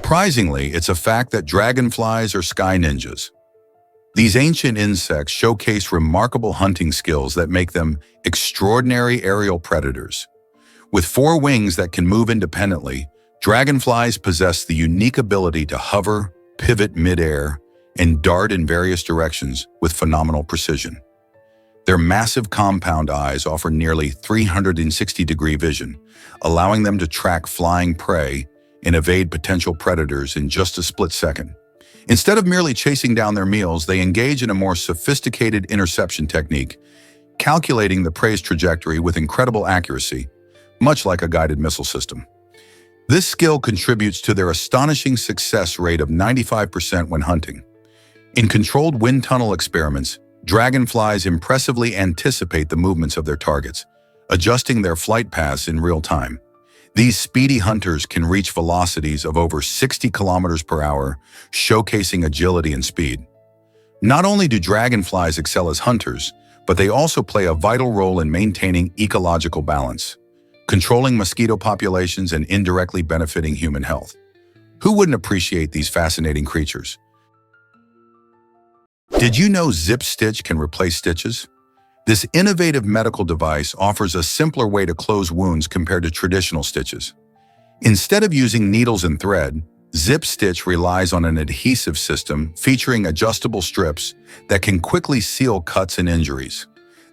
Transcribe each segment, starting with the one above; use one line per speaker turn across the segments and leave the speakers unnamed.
Surprisingly, it's a fact that dragonflies are sky ninjas. These ancient insects showcase remarkable hunting skills that make them extraordinary aerial predators. With four wings that can move independently, dragonflies possess the unique ability to hover, pivot mid-air, and dart in various directions with phenomenal precision. Their massive compound eyes offer nearly 360-degree vision, allowing them to track flying prey and evade potential predators in just a split second. Instead of merely chasing down their meals, they engage in a more sophisticated interception technique, calculating the prey's trajectory with incredible accuracy, much like a guided missile system. This skill contributes to their astonishing success rate of 95% when hunting. In controlled wind tunnel experiments, dragonflies impressively anticipate the movements of their targets, adjusting their flight paths in real time. These speedy hunters can reach velocities of over 60 kilometers per hour, showcasing agility and speed. Not only do dragonflies excel as hunters, but they also play a vital role in maintaining ecological balance, controlling mosquito populations and indirectly benefiting human health. Who wouldn't appreciate these fascinating creatures? Did you know Zip Stitch can replace stitches? This innovative medical device offers a simpler way to close wounds compared to traditional stitches. Instead of using needles and thread, Zip Stitch relies on an adhesive system featuring adjustable strips that can quickly seal cuts and injuries.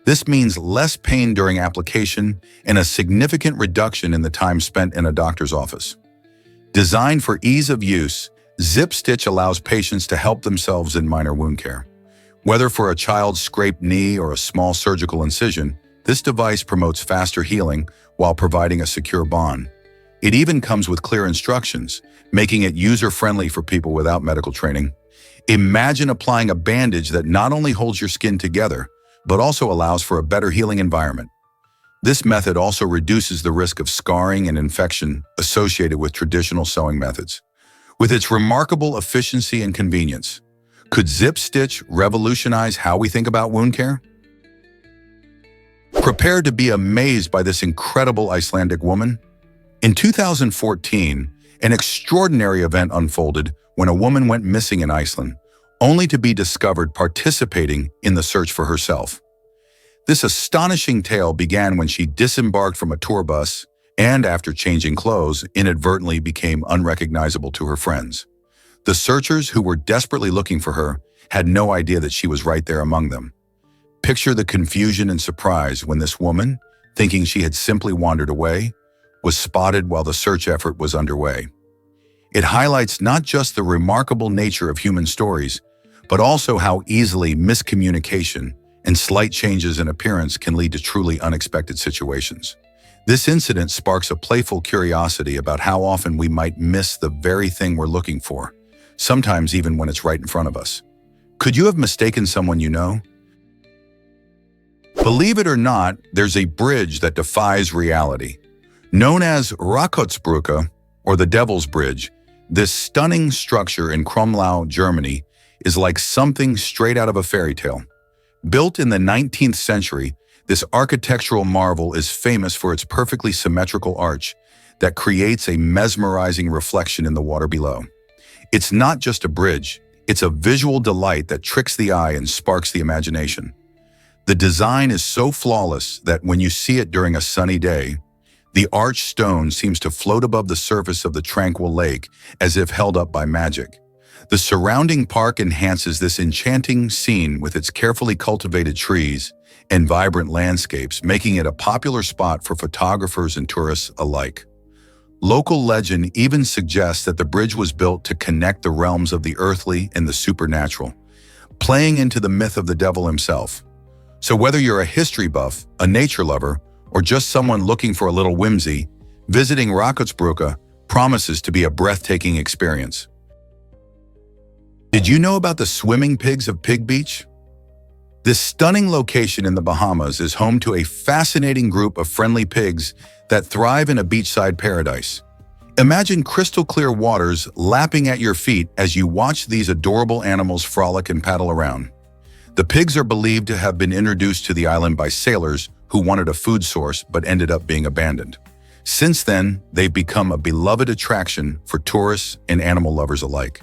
This means less pain during application and a significant reduction in the time spent in a doctor's office. Designed for ease of use, Zip Stitch allows patients to help themselves in minor wound care. Whether for a child's scraped knee or a small surgical incision, this device promotes faster healing while providing a secure bond. It even comes with clear instructions, making it user-friendly for people without medical training. Imagine applying a bandage that not only holds your skin together, but also allows for a better healing environment. This method also reduces the risk of scarring and infection associated with traditional sewing methods. With its remarkable efficiency and convenience, could Zip Stitch revolutionize how we think about wound care? Prepare to be amazed by this incredible Icelandic woman. In 2014, an extraordinary event unfolded when a woman went missing in Iceland, only to be discovered participating in the search for herself. This astonishing tale began when she disembarked from a tour bus and, after changing clothes, inadvertently became unrecognizable to her friends. The searchers, who were desperately looking for her, had no idea that she was right there among them. Picture the confusion and surprise when this woman, thinking she had simply wandered away, was spotted while the search effort was underway. It highlights not just the remarkable nature of human stories, but also how easily miscommunication and slight changes in appearance can lead to truly unexpected situations. This incident sparks a playful curiosity about how often we might miss the very thing we're looking for, sometimes even when it's right in front of us. Could you have mistaken someone you know? Believe it or not, there's a bridge that defies reality. Known as Rakotsbrücke, or the Devil's Bridge, this stunning structure in Krumlau, Germany, is like something straight out of a fairy tale. Built in the 19th century, this architectural marvel is famous for its perfectly symmetrical arch that creates a mesmerizing reflection in the water below. It's not just a bridge, it's a visual delight that tricks the eye and sparks the imagination. The design is so flawless that when you see it during a sunny day, the arched stone seems to float above the surface of the tranquil lake as if held up by magic. The surrounding park enhances this enchanting scene with its carefully cultivated trees and vibrant landscapes, making it a popular spot for photographers and tourists alike. Local legend even suggests that the bridge was built to connect the realms of the earthly and the supernatural, playing into the myth of the devil himself. So whether you're a history buff, a nature lover, or just someone looking for a little whimsy, visiting Rakotsbrücke promises to be a breathtaking experience. Did you know about the swimming pigs of Pig Beach? This stunning location in the Bahamas is home to a fascinating group of friendly pigs that thrive in a beachside paradise. Imagine crystal-clear waters lapping at your feet as you watch these adorable animals frolic and paddle around. The pigs are believed to have been introduced to the island by sailors who wanted a food source but ended up being abandoned. Since then, they've become a beloved attraction for tourists and animal lovers alike.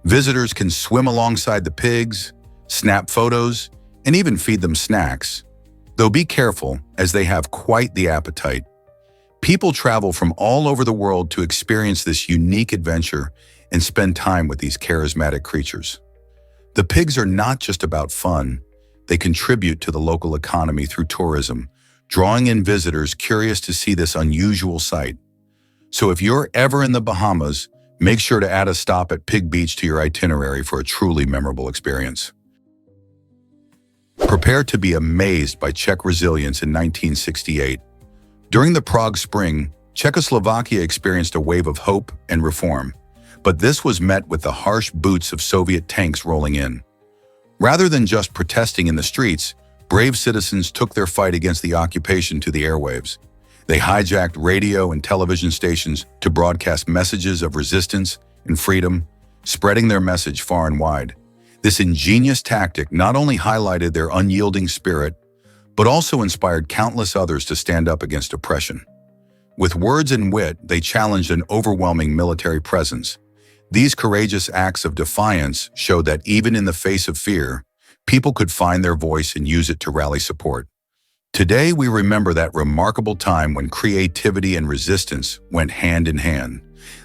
Visitors can swim alongside the pigs, snap photos, and even feed them snacks. Though be careful, as they have quite the appetite. People travel from all over the world to experience this unique adventure and spend time with these charismatic creatures. The pigs are not just about fun. They contribute to the local economy through tourism, drawing in visitors curious to see this unusual sight. So if you're ever in the Bahamas, make sure to add a stop at Pig Beach to your itinerary for a truly memorable experience. Prepare to be amazed by Czech resilience in 1968. During the Prague Spring, Czechoslovakia experienced a wave of hope and reform, but this was met with the harsh boots of Soviet tanks rolling in. Rather than just protesting in the streets, brave citizens took their fight against the occupation to the airwaves. They hijacked radio and television stations to broadcast messages of resistance and freedom, spreading their message far and wide. This ingenious tactic not only highlighted their unyielding spirit, but also inspired countless others to stand up against oppression. With words and wit, they challenged an overwhelming military presence. These courageous acts of defiance showed that even in the face of fear, people could find their voice and use it to rally support. Today, we remember that remarkable time when creativity and resistance went hand in hand,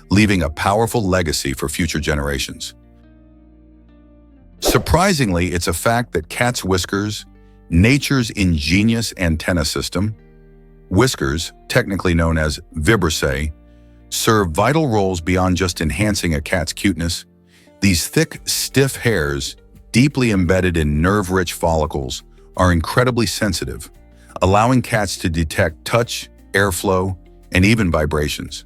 leaving a powerful legacy for future generations. Surprisingly, it's a fact that cats' whiskers, nature's ingenious antenna system, whiskers, technically known as vibrissae, serve vital roles beyond just enhancing a cat's cuteness. These thick, stiff hairs, deeply embedded in nerve-rich follicles, are incredibly sensitive, allowing cats to detect touch, airflow, and even vibrations.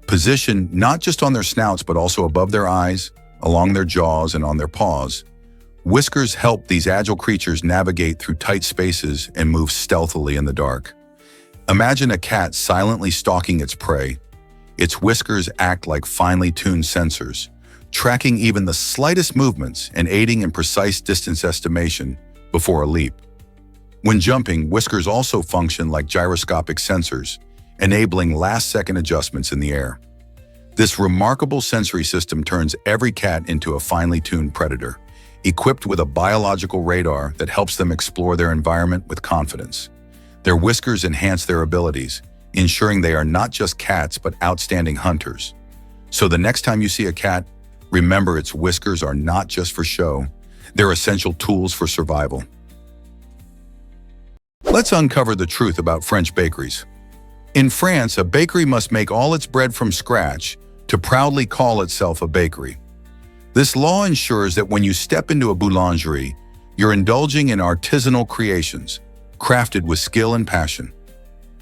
Positioned not just on their snouts but also above their eyes, along their jaws, and on their paws, whiskers help these agile creatures navigate through tight spaces and move stealthily in the dark. Imagine a cat silently stalking its prey. Its whiskers act like finely tuned sensors, tracking even the slightest movements and aiding in precise distance estimation before a leap. When jumping, whiskers also function like gyroscopic sensors, enabling last-second adjustments in the air. This remarkable sensory system turns every cat into a finely tuned predator, equipped with a biological radar that helps them explore their environment with confidence. Their whiskers enhance their abilities, ensuring they are not just cats but outstanding hunters. So the next time you see a cat, remember its whiskers are not just for show. They're essential tools for survival. Let's uncover the truth about French bakeries. In France, a bakery must make all its bread from scratch to proudly call itself a bakery. This law ensures that when you step into a boulangerie, you're indulging in artisanal creations, crafted with skill and passion.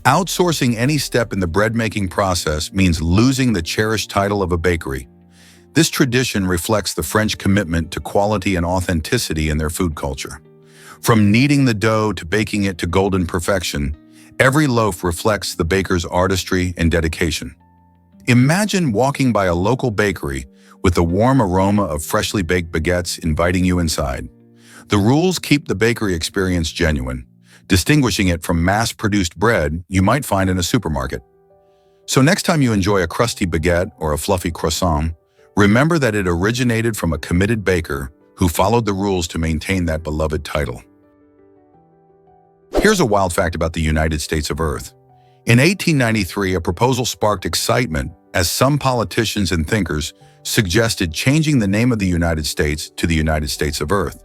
Outsourcing any step in the bread-making process means losing the cherished title of a bakery. This tradition reflects the French commitment to quality and authenticity in their food culture. From kneading the dough to baking it to golden perfection, every loaf reflects the baker's artistry and dedication. Imagine walking by a local bakery with the warm aroma of freshly baked baguettes inviting you inside. The rules keep the bakery experience genuine, distinguishing it from mass-produced bread you might find in a supermarket. So next time you enjoy a crusty baguette or a fluffy croissant, remember that it originated from a committed baker who followed the rules to maintain that beloved title. Here's a wild fact about the United States of Earth. In 1893, a proposal sparked excitement as some politicians and thinkers suggested changing the name of the United States to the United States of Earth.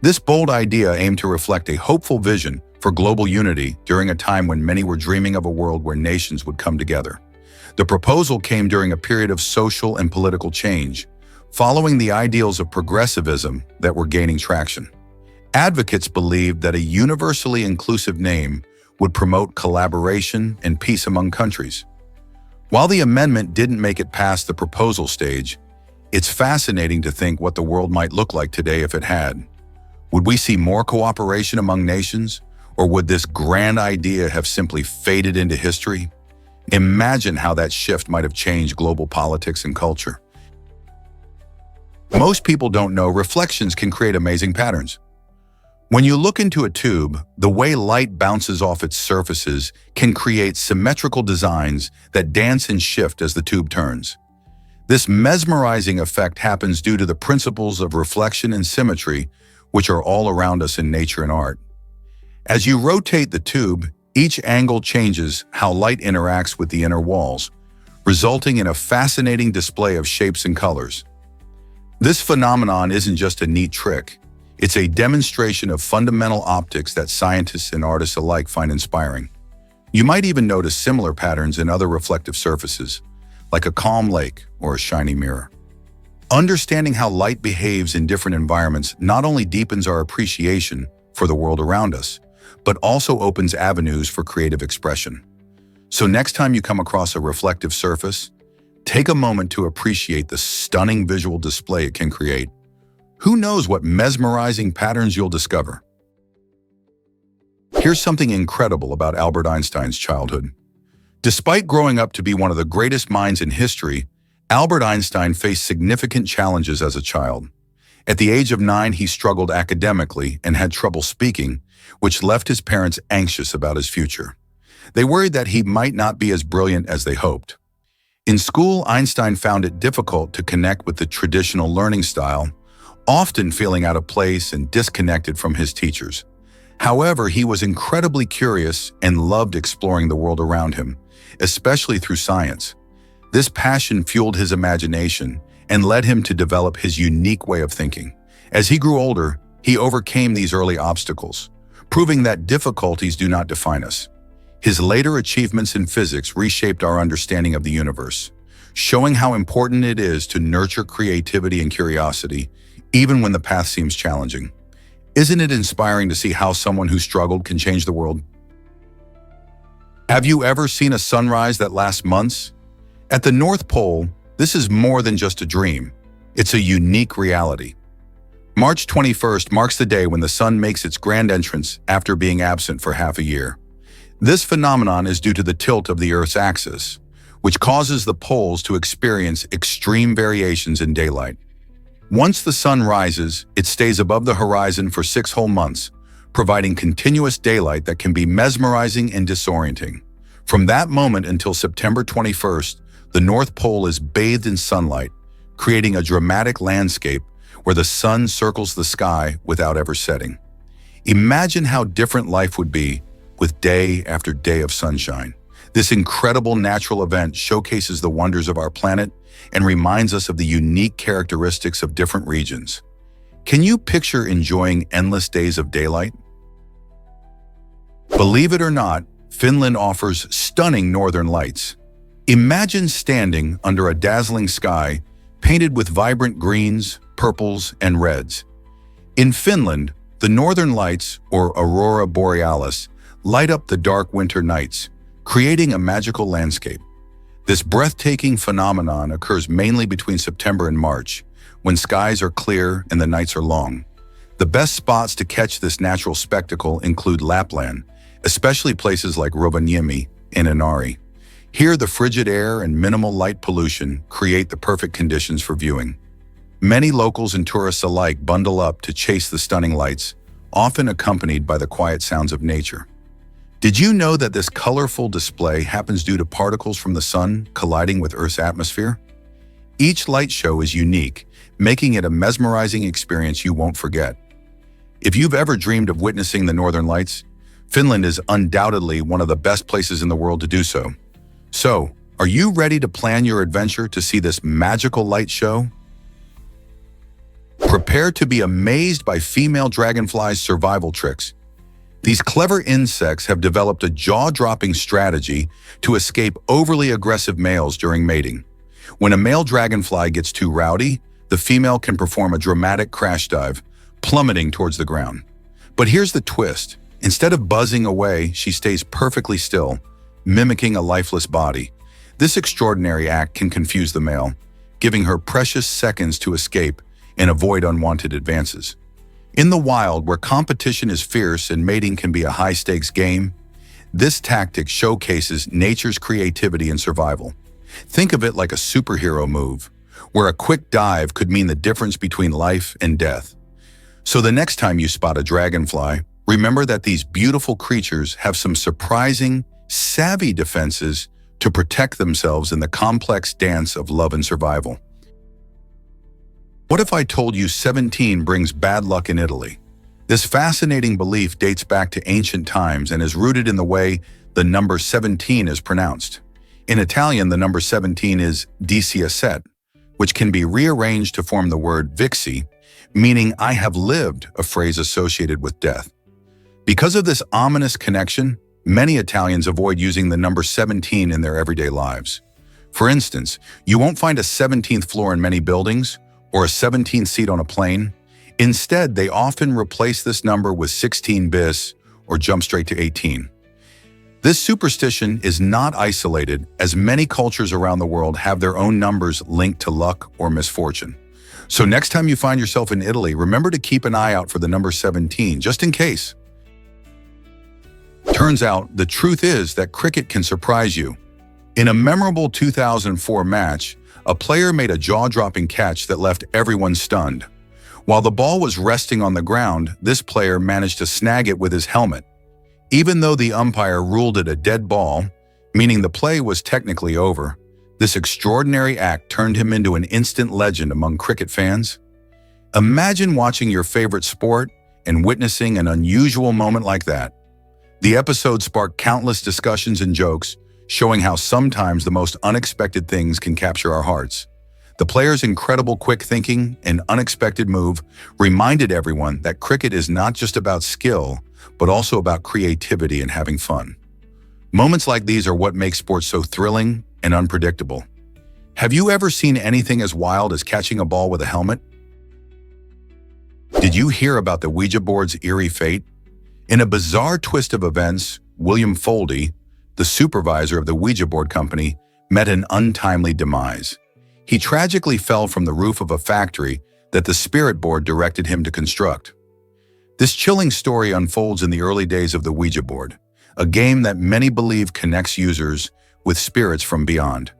This bold idea aimed to reflect a hopeful vision for global unity during a time when many were dreaming of a world where nations would come together. The proposal came during a period of social and political change, following the ideals of progressivism that were gaining traction. Advocates believed that a universally inclusive name would promote collaboration and peace among countries. While the amendment didn't make it past the proposal stage, it's fascinating to think what the world might look like today if it had. Would we see more cooperation among nations, or would this grand idea have simply faded into history? Imagine how that shift might have changed global politics and culture. Most people don't know reflections can create amazing patterns. When you look into a tube, the way light bounces off its surfaces can create symmetrical designs that dance and shift as the tube turns. This mesmerizing effect happens due to the principles of reflection and symmetry, which are all around us in nature and art. As you rotate the tube, each angle changes how light interacts with the inner walls, resulting in a fascinating display of shapes and colors. This phenomenon isn't just a neat trick. It's a demonstration of fundamental optics that scientists and artists alike find inspiring. You might even notice similar patterns in other reflective surfaces, like a calm lake or a shiny mirror. Understanding how light behaves in different environments not only deepens our appreciation for the world around us, but also opens avenues for creative expression. So next time you come across a reflective surface, take a moment to appreciate the stunning visual display it can create. Who knows what mesmerizing patterns you'll discover? Here's something incredible about Albert Einstein's childhood. Despite growing up to be one of the greatest minds in history, Albert Einstein faced significant challenges as a child. At the age of 9, he struggled academically and had trouble speaking, which left his parents anxious about his future. They worried that he might not be as brilliant as they hoped. In school, Einstein found it difficult to connect with the traditional learning style, often feeling out of place and disconnected from his teachers. However, he was incredibly curious and loved exploring the world around him, especially through science. This passion fueled his imagination and led him to develop his unique way of thinking. As he grew older, he overcame these early obstacles, proving that difficulties do not define us. His later achievements in physics reshaped our understanding of the universe, showing how important it is to nurture creativity and curiosity, even when the path seems challenging. Isn't it inspiring to see how someone who struggled can change the world? Have you ever seen a sunrise that lasts months? At the North Pole, this is more than just a dream. It's a unique reality. March 21st marks the day when the sun makes its grand entrance after being absent for half a year. This phenomenon is due to the tilt of the Earth's axis, which causes the poles to experience extreme variations in daylight. Once the sun rises, it stays above the horizon for 6 whole months, providing continuous daylight that can be mesmerizing and disorienting. From that moment until September 21st, the North Pole is bathed in sunlight, creating a dramatic landscape where the sun circles the sky without ever setting. Imagine how different life would be with day after day of sunshine. This incredible natural event showcases the wonders of our planet and reminds us of the unique characteristics of different regions. Can you picture enjoying endless days of daylight? Believe it or not, Finland offers stunning northern lights. Imagine standing under a dazzling sky painted with vibrant greens, purples, and reds. In Finland, the northern lights, or aurora borealis, light up the dark winter nights, creating a magical landscape. This breathtaking phenomenon occurs mainly between September and March, when skies are clear and the nights are long. The best spots to catch this natural spectacle include Lapland, especially places like Rovaniemi and Inari. Here, the frigid air and minimal light pollution create the perfect conditions for viewing. Many locals and tourists alike bundle up to chase the stunning lights, often accompanied by the quiet sounds of nature. Did you know that this colorful display happens due to particles from the sun colliding with Earth's atmosphere? Each light show is unique, making it a mesmerizing experience you won't forget. If you've ever dreamed of witnessing the Northern Lights, Finland is undoubtedly one of the best places in the world to do so. So, are you ready to plan your adventure to see this magical light show? Prepare to be amazed by female dragonflies' survival tricks. These clever insects have developed a jaw-dropping strategy to escape overly aggressive males during mating. When a male dragonfly gets too rowdy, the female can perform a dramatic crash dive, plummeting towards the ground. But here's the twist. Instead of buzzing away, she stays perfectly still, mimicking a lifeless body. This extraordinary act can confuse the male, giving her precious seconds to escape and avoid unwanted advances. In the wild, where competition is fierce and mating can be a high-stakes game, this tactic showcases nature's creativity and survival. Think of it like a superhero move, where a quick dive could mean the difference between life and death. So the next time you spot a dragonfly, remember that these beautiful creatures have some surprising, savvy defenses to protect themselves in the complex dance of love and survival. What if I told you 17 brings bad luck in Italy? This fascinating belief dates back to ancient times and is rooted in the way the number 17 is pronounced. In Italian, the number 17 is diciasset, which can be rearranged to form the word vixi, meaning I have lived, a phrase associated with death. Because of this ominous connection, many Italians avoid using the number 17 in their everyday lives. For instance, you won't find a 17th floor in many buildings or a 17th seat on a plane. Instead, they often replace this number with 16 bis or jump straight to 18. This superstition is not isolated, as many cultures around the world have their own numbers linked to luck or misfortune. So next time you find yourself in Italy, remember to keep an eye out for the number 17, just in case. Turns out, the truth is that cricket can surprise you. In a memorable 2004 match, a player made a jaw-dropping catch that left everyone stunned. While the ball was resting on the ground, this player managed to snag it with his helmet. Even though the umpire ruled it a dead ball, meaning the play was technically over, this extraordinary act turned him into an instant legend among cricket fans. Imagine watching your favorite sport and witnessing an unusual moment like that. The episode sparked countless discussions and jokes, showing how sometimes the most unexpected things can capture our hearts. The player's incredible quick thinking and unexpected move reminded everyone that cricket is not just about skill, but also about creativity and having fun. Moments like these are what make sports so thrilling and unpredictable. Have you ever seen anything as wild as catching a ball with a helmet? Did you hear about the Ouija board's eerie fate? In a bizarre twist of events, William Foldy, the supervisor of the Ouija board company, met an untimely demise. He tragically fell from the roof of a factory that the spirit board directed him to construct. This chilling story unfolds in the early days of the Ouija board, a game that many believe connects users with spirits from beyond.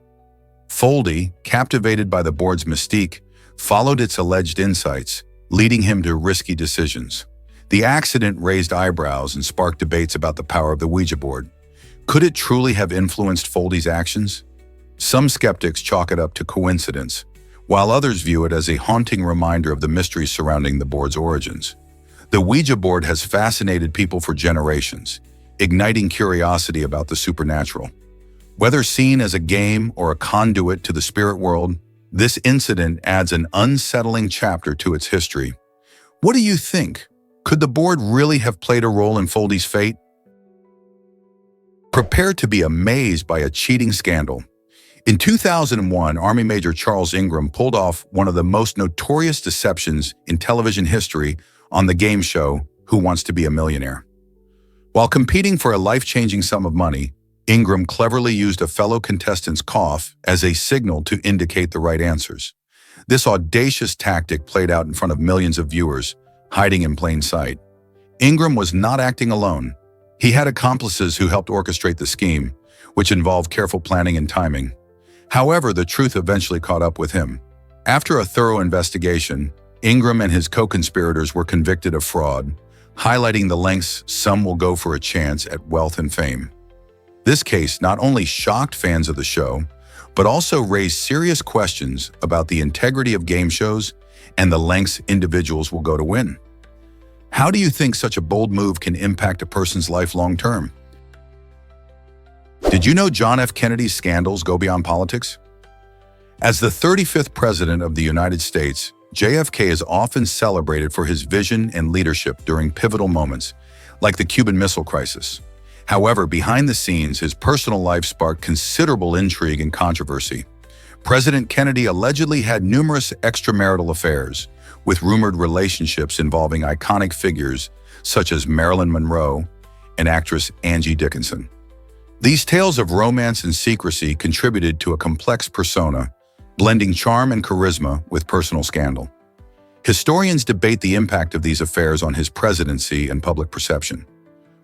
Foldy, captivated by the board's mystique, followed its alleged insights, leading him to risky decisions. The accident raised eyebrows and sparked debates about the power of the Ouija board. Could it truly have influenced Foldy's actions? Some skeptics chalk it up to coincidence, while others view it as a haunting reminder of the mysteries surrounding the board's origins. The Ouija board has fascinated people for generations, igniting curiosity about the supernatural. Whether seen as a game or a conduit to the spirit world, this incident adds an unsettling chapter to its history. What do you think? Could the board really have played a role in Foldy's fate? Prepare to be amazed by a cheating scandal. In 2001, Army Major Charles Ingram pulled off one of the most notorious deceptions in television history on the game show Who Wants to Be a Millionaire. While competing for a life-changing sum of money, Ingram cleverly used a fellow contestant's cough as a signal to indicate the right answers. This audacious tactic played out in front of millions of viewers, hiding in plain sight. Ingram was not acting alone. He had accomplices who helped orchestrate the scheme, which involved careful planning and timing. However, the truth eventually caught up with him. After a thorough investigation, Ingram and his co-conspirators were convicted of fraud, highlighting the lengths some will go for a chance at wealth and fame. This case not only shocked fans of the show, but also raised serious questions about the integrity of game shows and the lengths individuals will go to win. How do you think such a bold move can impact a person's life long-term? Did you know John F. Kennedy's scandals go beyond politics? As the 35th President of the United States, JFK is often celebrated for his vision and leadership during pivotal moments, like the Cuban Missile Crisis. However, behind the scenes, his personal life sparked considerable intrigue and controversy. President Kennedy allegedly had numerous extramarital affairs, with rumored relationships involving iconic figures such as Marilyn Monroe and actress Angie Dickinson. These tales of romance and secrecy contributed to a complex persona, blending charm and charisma with personal scandal. Historians debate the impact of these affairs on his presidency and public perception.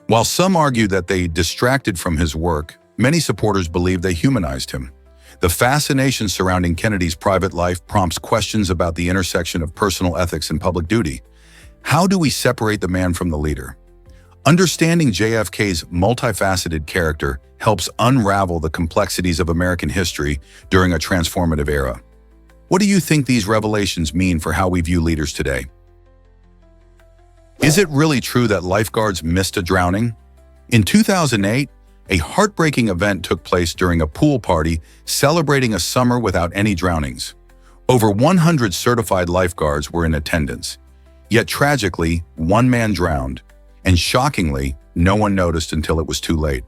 While some argue that they distracted from his work, many supporters believe they humanized him. The fascination surrounding Kennedy's private life prompts questions about the intersection of personal ethics and public duty. How do we separate the man from the leader? Understanding JFK's multifaceted character helps unravel the complexities of American history during a transformative era. What do you think these revelations mean for how we view leaders today? Is it really true that lifeguards missed a drowning? In 2008, a heartbreaking event took place during a pool party celebrating a summer without any drownings. Over 100 certified lifeguards were in attendance. Yet tragically, one man drowned, and shockingly, no one noticed until it was too late.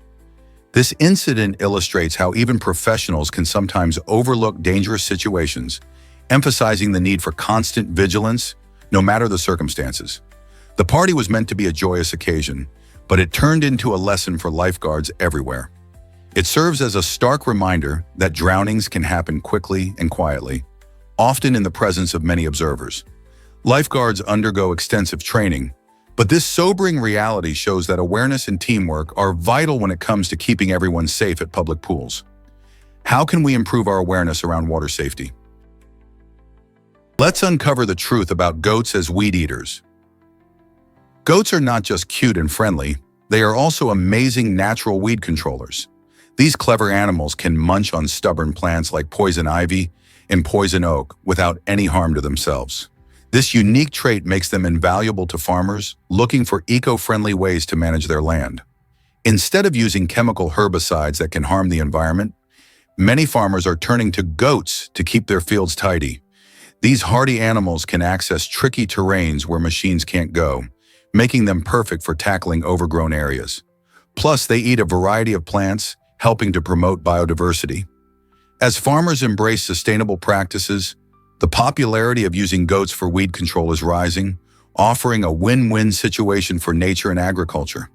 This incident illustrates how even professionals can sometimes overlook dangerous situations, emphasizing the need for constant vigilance, no matter the circumstances. The party was meant to be a joyous occasion, but it turned into a lesson for lifeguards everywhere. It serves as a stark reminder that drownings can happen quickly and quietly, often in the presence of many observers. Lifeguards undergo extensive training, but this sobering reality shows that awareness and teamwork are vital when it comes to keeping everyone safe at public pools. How can we improve our awareness around water safety? Let's uncover the truth about goats as weed eaters. Goats are not just cute and friendly, they are also amazing natural weed controllers. These clever animals can munch on stubborn plants like poison ivy and poison oak without any harm to themselves. This unique trait makes them invaluable to farmers looking for eco-friendly ways to manage their land. Instead of using chemical herbicides that can harm the environment, many farmers are turning to goats to keep their fields tidy. These hardy animals can access tricky terrains where machines can't go, making them perfect for tackling overgrown areas. Plus, they eat a variety of plants, helping to promote biodiversity. As farmers embrace sustainable practices, the popularity of using goats for weed control is rising, offering a win-win situation for nature and agriculture.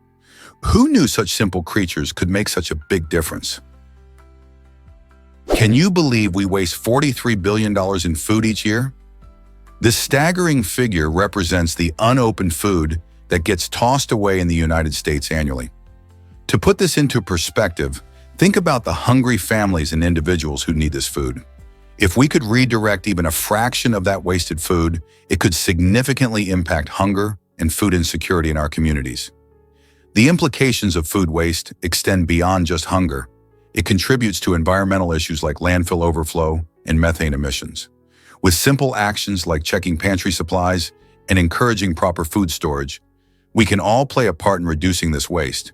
Who knew such simple creatures could make such a big difference? Can you believe we waste $43 billion in food each year? This staggering figure represents the unopened food that gets tossed away in the United States annually. To put this into perspective, think about the hungry families and individuals who need this food. If we could redirect even a fraction of that wasted food, it could significantly impact hunger and food insecurity in our communities. The implications of food waste extend beyond just hunger. It contributes to environmental issues like landfill overflow and methane emissions. With simple actions like checking pantry supplies and encouraging proper food storage, we can all play a part in reducing this waste.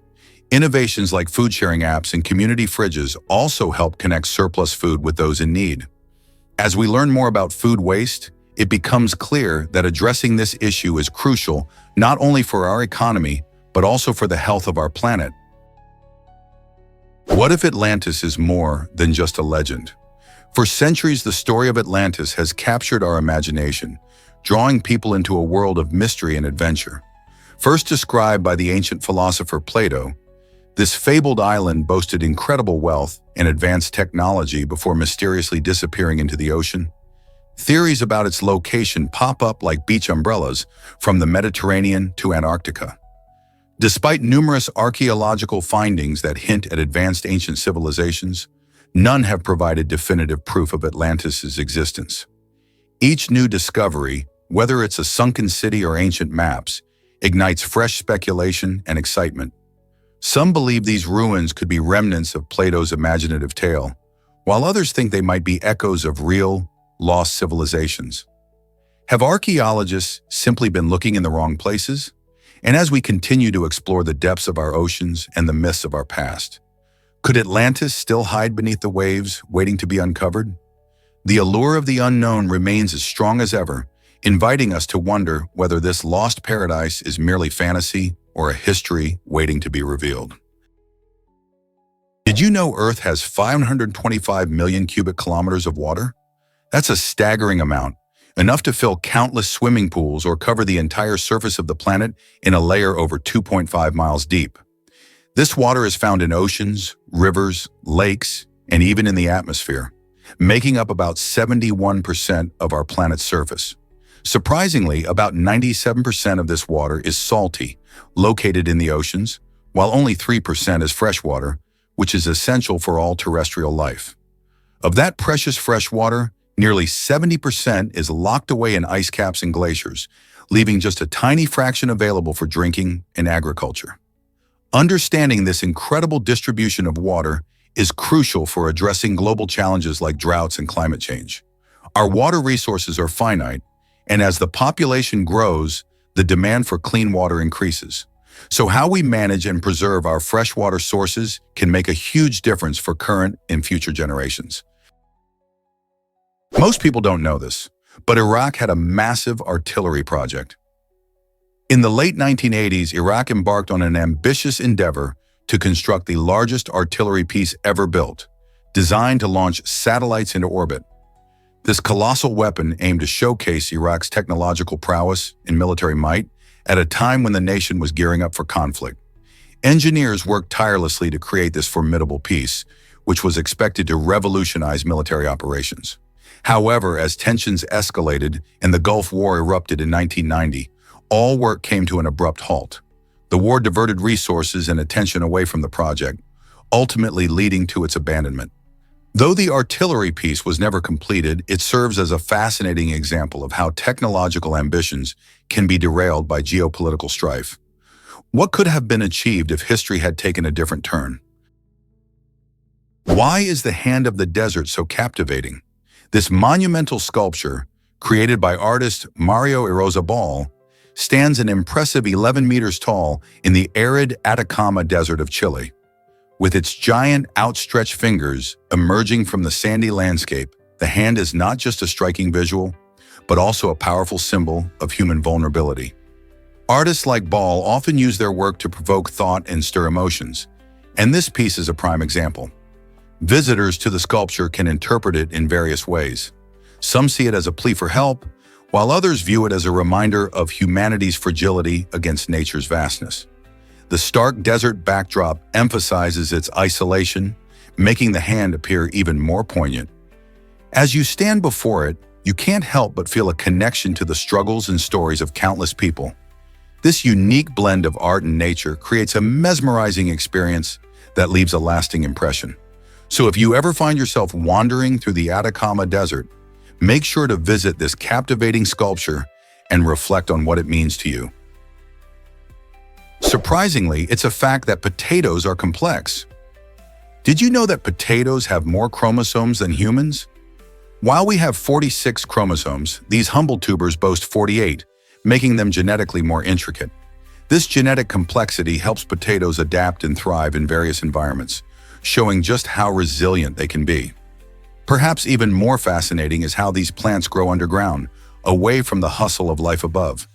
Innovations like food-sharing apps and community fridges also help connect surplus food with those in need. As we learn more about food waste, it becomes clear that addressing this issue is crucial not only for our economy, but also for the health of our planet. What if Atlantis is more than just a legend? For centuries, the story of Atlantis has captured our imagination, drawing people into a world of mystery and adventure. First described by the ancient philosopher Plato, this fabled island boasted incredible wealth and advanced technology before mysteriously disappearing into the ocean. Theories about its location pop up like beach umbrellas from the Mediterranean to Antarctica. Despite numerous archaeological findings that hint at advanced ancient civilizations, none have provided definitive proof of Atlantis' existence. Each new discovery, whether it's a sunken city or ancient maps, ignites fresh speculation and excitement. Some believe these ruins could be remnants of Plato's imaginative tale, while others think they might be echoes of real, lost civilizations. Have archaeologists simply been looking in the wrong places? And as we continue to explore the depths of our oceans and the myths of our past, could Atlantis still hide beneath the waves, waiting to be uncovered? The allure of the unknown remains as strong as ever, inviting us to wonder whether this lost paradise is merely fantasy or a history waiting to be revealed. Did you know Earth has 525 million cubic kilometers of water? That's a staggering amount, enough to fill countless swimming pools or cover the entire surface of the planet in a layer over 2.5 miles deep. This water is found in oceans, rivers, lakes, and even in the atmosphere, making up about 71% of our planet's surface. Surprisingly, about 97% of this water is salty, located in the oceans, while only 3% is freshwater, which is essential for all terrestrial life. Of that precious fresh water, Nearly 70% is locked away in ice caps and glaciers, leaving just a tiny fraction available for drinking and agriculture. Understanding this incredible distribution of water is crucial for addressing global challenges like droughts and climate change. Our water resources are finite, and as the population grows, the demand for clean water increases. So how we manage and preserve our freshwater sources can make a huge difference for current and future generations. Most people don't know this, but Iraq had a massive artillery project. In the late 1980s, Iraq embarked on an ambitious endeavor to construct the largest artillery piece ever built, designed to launch satellites into orbit. This colossal weapon aimed to showcase Iraq's technological prowess and military might at a time when the nation was gearing up for conflict. Engineers worked tirelessly to create this formidable piece, which was expected to revolutionize military operations. However, as tensions escalated and the Gulf War erupted in 1990, all work came to an abrupt halt. The war diverted resources and attention away from the project, ultimately leading to its abandonment. Though the artillery piece was never completed, it serves as a fascinating example of how technological ambitions can be derailed by geopolitical strife. What could have been achieved if history had taken a different turn? Why is the Hand of the Desert so captivating? This monumental sculpture, created by artist Mario Irozabal, stands an impressive 11 meters tall in the arid Atacama Desert of Chile. With its giant outstretched fingers emerging from the sandy landscape, the hand is not just a striking visual, but also a powerful symbol of human vulnerability. Artists like Ball often use their work to provoke thought and stir emotions, and this piece is a prime example. Visitors to the sculpture can interpret it in various ways. Some see it as a plea for help, while others view it as a reminder of humanity's fragility against nature's vastness. The stark desert backdrop emphasizes its isolation, making the hand appear even more poignant. As you stand before it, you can't help but feel a connection to the struggles and stories of countless people. This unique blend of art and nature creates a mesmerizing experience that leaves a lasting impression. So if you ever find yourself wandering through the Atacama Desert, make sure to visit this captivating sculpture and reflect on what it means to you. Surprisingly, it's a fact that potatoes are complex. Did you know that potatoes have more chromosomes than humans? While we have 46 chromosomes, these humble tubers boast 48, making them genetically more intricate. This genetic complexity helps potatoes adapt and thrive in various environments, showing just how resilient they can be. Perhaps even more fascinating is how these plants grow underground, away from the hustle of life above.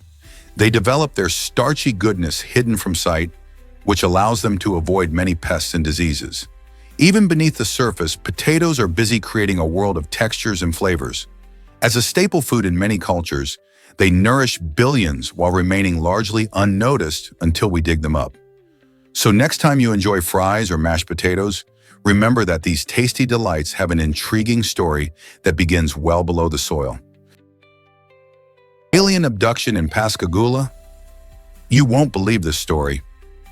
They develop their starchy goodness hidden from sight, which allows them to avoid many pests and diseases. Even beneath the surface, potatoes are busy creating a world of textures and flavors. As a staple food in many cultures, they nourish billions while remaining largely unnoticed until we dig them up. So next time you enjoy fries or mashed potatoes, remember that these tasty delights have an intriguing story that begins well below the soil. Alien abduction in Pascagoula? You won't believe this story.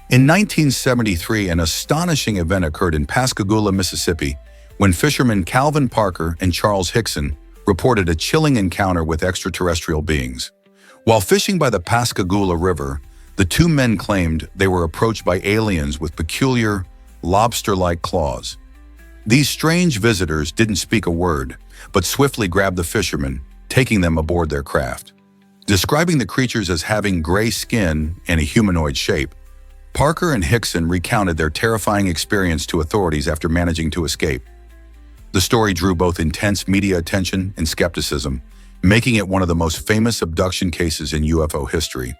In 1973, an astonishing event occurred in Pascagoula, Mississippi, when fishermen Calvin Parker and Charles Hickson reported a chilling encounter with extraterrestrial beings. While fishing by the Pascagoula River, the two men claimed they were approached by aliens with peculiar, lobster-like claws. These strange visitors didn't speak a word, but swiftly grabbed the fishermen, taking them aboard their craft. Describing the creatures as having gray skin and a humanoid shape, Parker and Hickson recounted their terrifying experience to authorities after managing to escape. The story drew both intense media attention and skepticism, making it one of the most famous abduction cases in UFO history.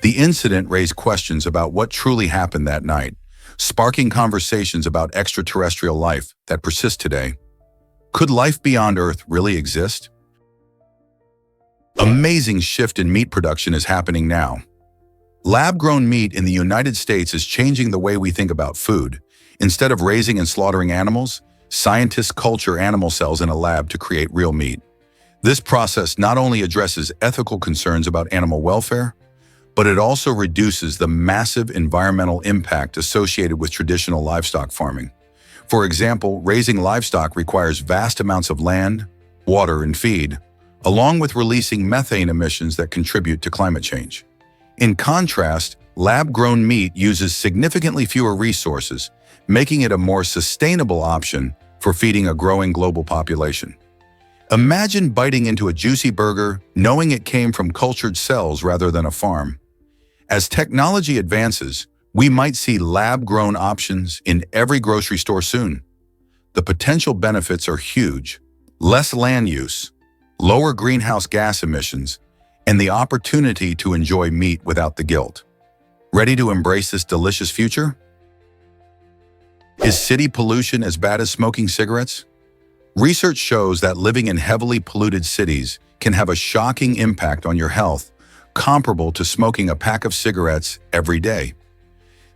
The incident raised questions about what truly happened that night, sparking conversations about extraterrestrial life that persist today. Could life beyond Earth really exist? Amazing shift in meat production is happening now. Lab-grown meat in the United States is changing the way we think about food. Instead of raising and slaughtering animals, scientists culture animal cells in a lab to create real meat. This process not only addresses ethical concerns about animal welfare, but it also reduces the massive environmental impact associated with traditional livestock farming. For example, raising livestock requires vast amounts of land, water, and feed, along with releasing methane emissions that contribute to climate change. In contrast, lab-grown meat uses significantly fewer resources, making it a more sustainable option for feeding a growing global population. Imagine biting into a juicy burger knowing it came from cultured cells rather than a farm. As technology advances, we might see lab-grown options in every grocery store soon. The potential benefits are huge: less land use, lower greenhouse gas emissions, and the opportunity to enjoy meat without the guilt. Ready to embrace this delicious future? Is city pollution as bad as smoking cigarettes? Research shows that living in heavily polluted cities can have a shocking impact on your health, comparable to smoking a pack of cigarettes every day.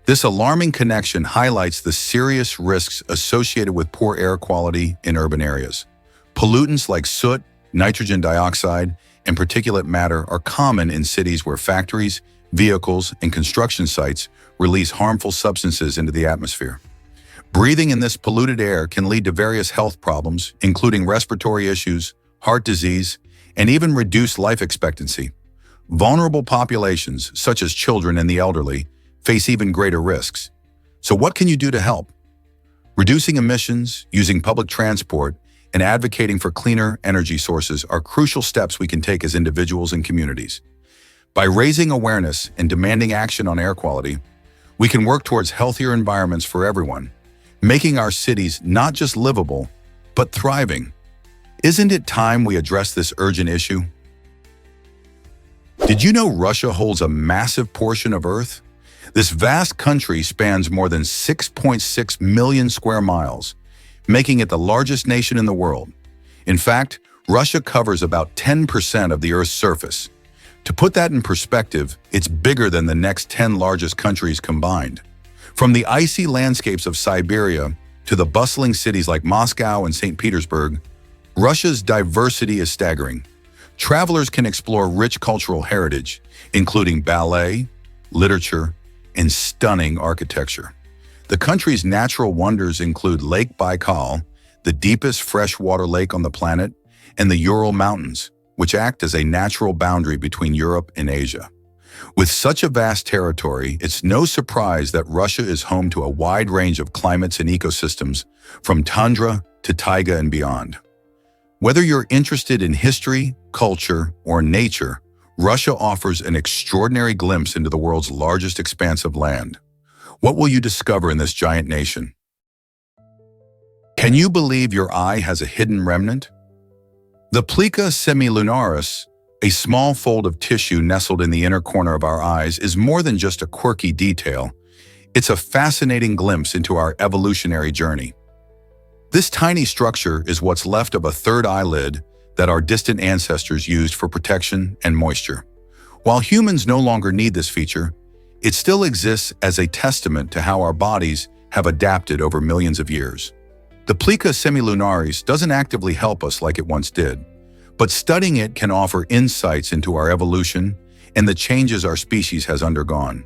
This alarming connection highlights the serious risks associated with poor air quality in urban areas. Pollutants like soot, nitrogen dioxide, and particulate matter are common in cities where factories, vehicles, and construction sites release harmful substances into the atmosphere. Breathing in this polluted air can lead to various health problems, including respiratory issues, heart disease, and even reduced life expectancy. Vulnerable populations, such as children and the elderly, face even greater risks. So what can you do to help? Reducing emissions, using public transport, and advocating for cleaner energy sources are crucial steps we can take as individuals and communities. By raising awareness and demanding action on air quality, we can work towards healthier environments for everyone, making our cities not just livable, but thriving. Isn't it time we address this urgent issue? Did you know Russia holds a massive portion of Earth? This vast country spans more than 6.6 million square miles, making it the largest nation in the world. In fact, Russia covers about 10% of the Earth's surface. To put that in perspective, it's bigger than the next 10 largest countries combined. From the icy landscapes of Siberia to the bustling cities like Moscow and St. Petersburg, Russia's diversity is staggering. Travelers can explore rich cultural heritage, including ballet, literature, and stunning architecture. The country's natural wonders include Lake Baikal, the deepest freshwater lake on the planet, and the Ural Mountains, which act as a natural boundary between Europe and Asia. With such a vast territory, it's no surprise that Russia is home to a wide range of climates and ecosystems, from tundra to taiga and beyond. Whether you're interested in history, culture, or nature, Russia offers an extraordinary glimpse into the world's largest expanse of land. What will you discover in this giant nation? Can you believe your eye has a hidden remnant? The plica semilunaris, a small fold of tissue nestled in the inner corner of our eyes, is more than just a quirky detail. It's a fascinating glimpse into our evolutionary journey. This tiny structure is what's left of a third eyelid that our distant ancestors used for protection and moisture. While humans no longer need this feature, it still exists as a testament to how our bodies have adapted over millions of years. The plica semilunaris doesn't actively help us like it once did, but studying it can offer insights into our evolution and the changes our species has undergone.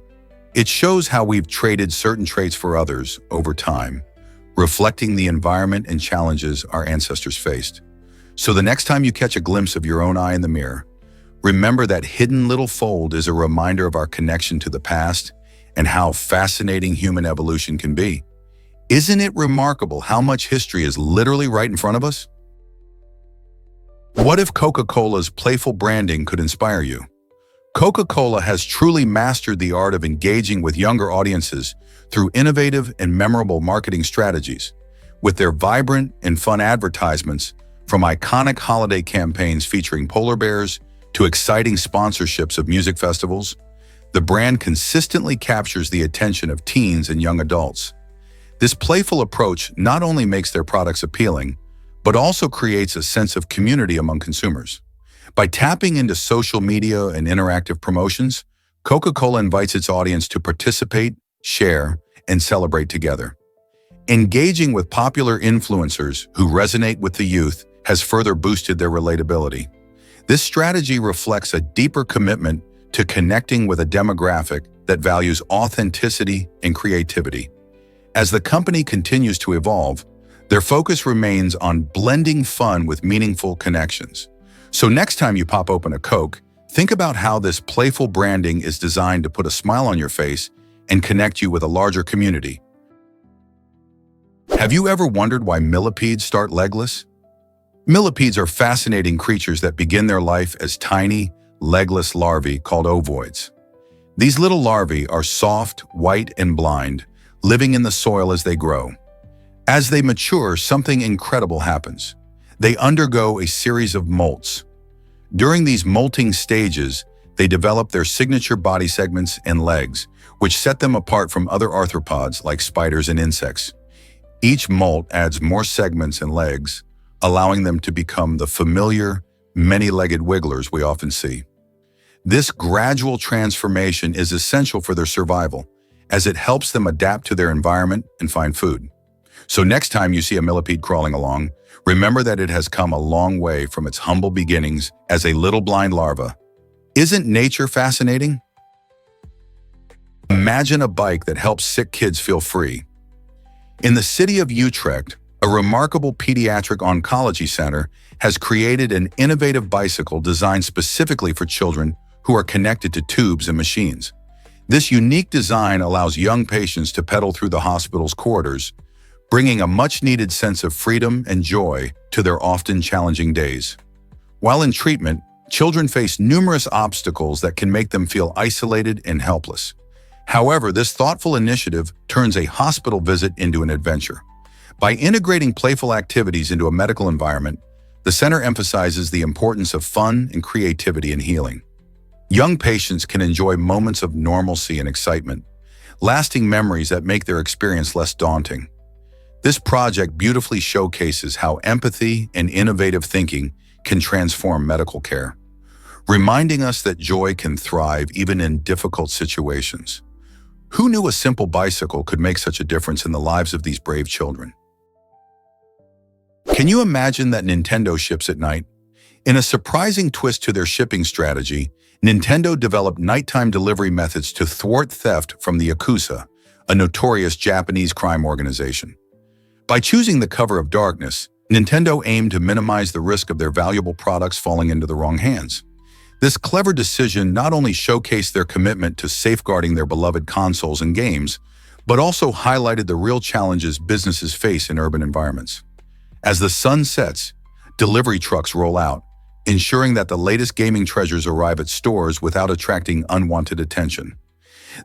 It shows how we've traded certain traits for others over time, reflecting the environment and challenges our ancestors faced. So the next time you catch a glimpse of your own eye in the mirror, remember that hidden little fold is a reminder of our connection to the past and how fascinating human evolution can be. Isn't it remarkable how much history is literally right in front of us? What if Coca-Cola's playful branding could inspire you? Coca-Cola has truly mastered the art of engaging with younger audiences through innovative and memorable marketing strategies. With their vibrant and fun advertisements, from iconic holiday campaigns featuring polar bears to exciting sponsorships of music festivals, the brand consistently captures the attention of teens and young adults. This playful approach not only makes their products appealing, but also creates a sense of community among consumers. By tapping into social media and interactive promotions, Coca-Cola invites its audience to participate, share, and celebrate together. Engaging with popular influencers who resonate with the youth has further boosted their relatability. This strategy reflects a deeper commitment to connecting with a demographic that values authenticity and creativity. As the company continues to evolve, Their focus remains on blending fun with meaningful connections. So next time you pop open a Coke, think about how this playful branding is designed to put a smile on your face and connect you with a larger community. Have you ever wondered why millipedes start legless? Millipedes are fascinating creatures that begin their life as tiny, legless larvae called ovoids. These little larvae are soft, white, and blind, living in the soil as they grow. As they mature, something incredible happens. They undergo a series of molts. During these molting stages, they develop their signature body segments and legs, which set them apart from other arthropods like spiders and insects. Each molt adds more segments and legs, allowing them to become the familiar, many-legged wigglers we often see. This gradual transformation is essential for their survival, as it helps them adapt to their environment and find food. So next time you see a millipede crawling along, remember that it has come a long way from its humble beginnings as a little blind larva. Isn't nature fascinating? Imagine a bike that helps sick kids feel free. In the city of Utrecht, a remarkable pediatric oncology center has created an innovative bicycle designed specifically for children who are connected to tubes and machines. This unique design allows young patients to pedal through the hospital's corridors, bringing a much-needed sense of freedom and joy to their often challenging days. While in treatment, children face numerous obstacles that can make them feel isolated and helpless. However, this thoughtful initiative turns a hospital visit into an adventure. By integrating playful activities into a medical environment, the center emphasizes the importance of fun and creativity in healing. Young patients can enjoy moments of normalcy and excitement, lasting memories that make their experience less daunting. This project beautifully showcases how empathy and innovative thinking can transform medical care, reminding us that joy can thrive even in difficult situations. Who knew a simple bicycle could make such a difference in the lives of these brave children? Can you imagine that Nintendo ships at night? In a surprising twist to their shipping strategy, Nintendo developed nighttime delivery methods to thwart theft from the Yakuza, a notorious Japanese crime organization. By choosing the cover of darkness, Nintendo aimed to minimize the risk of their valuable products falling into the wrong hands. This clever decision not only showcased their commitment to safeguarding their beloved consoles and games, but also highlighted the real challenges businesses face in urban environments. As the sun sets, delivery trucks roll out, ensuring that the latest gaming treasures arrive at stores without attracting unwanted attention.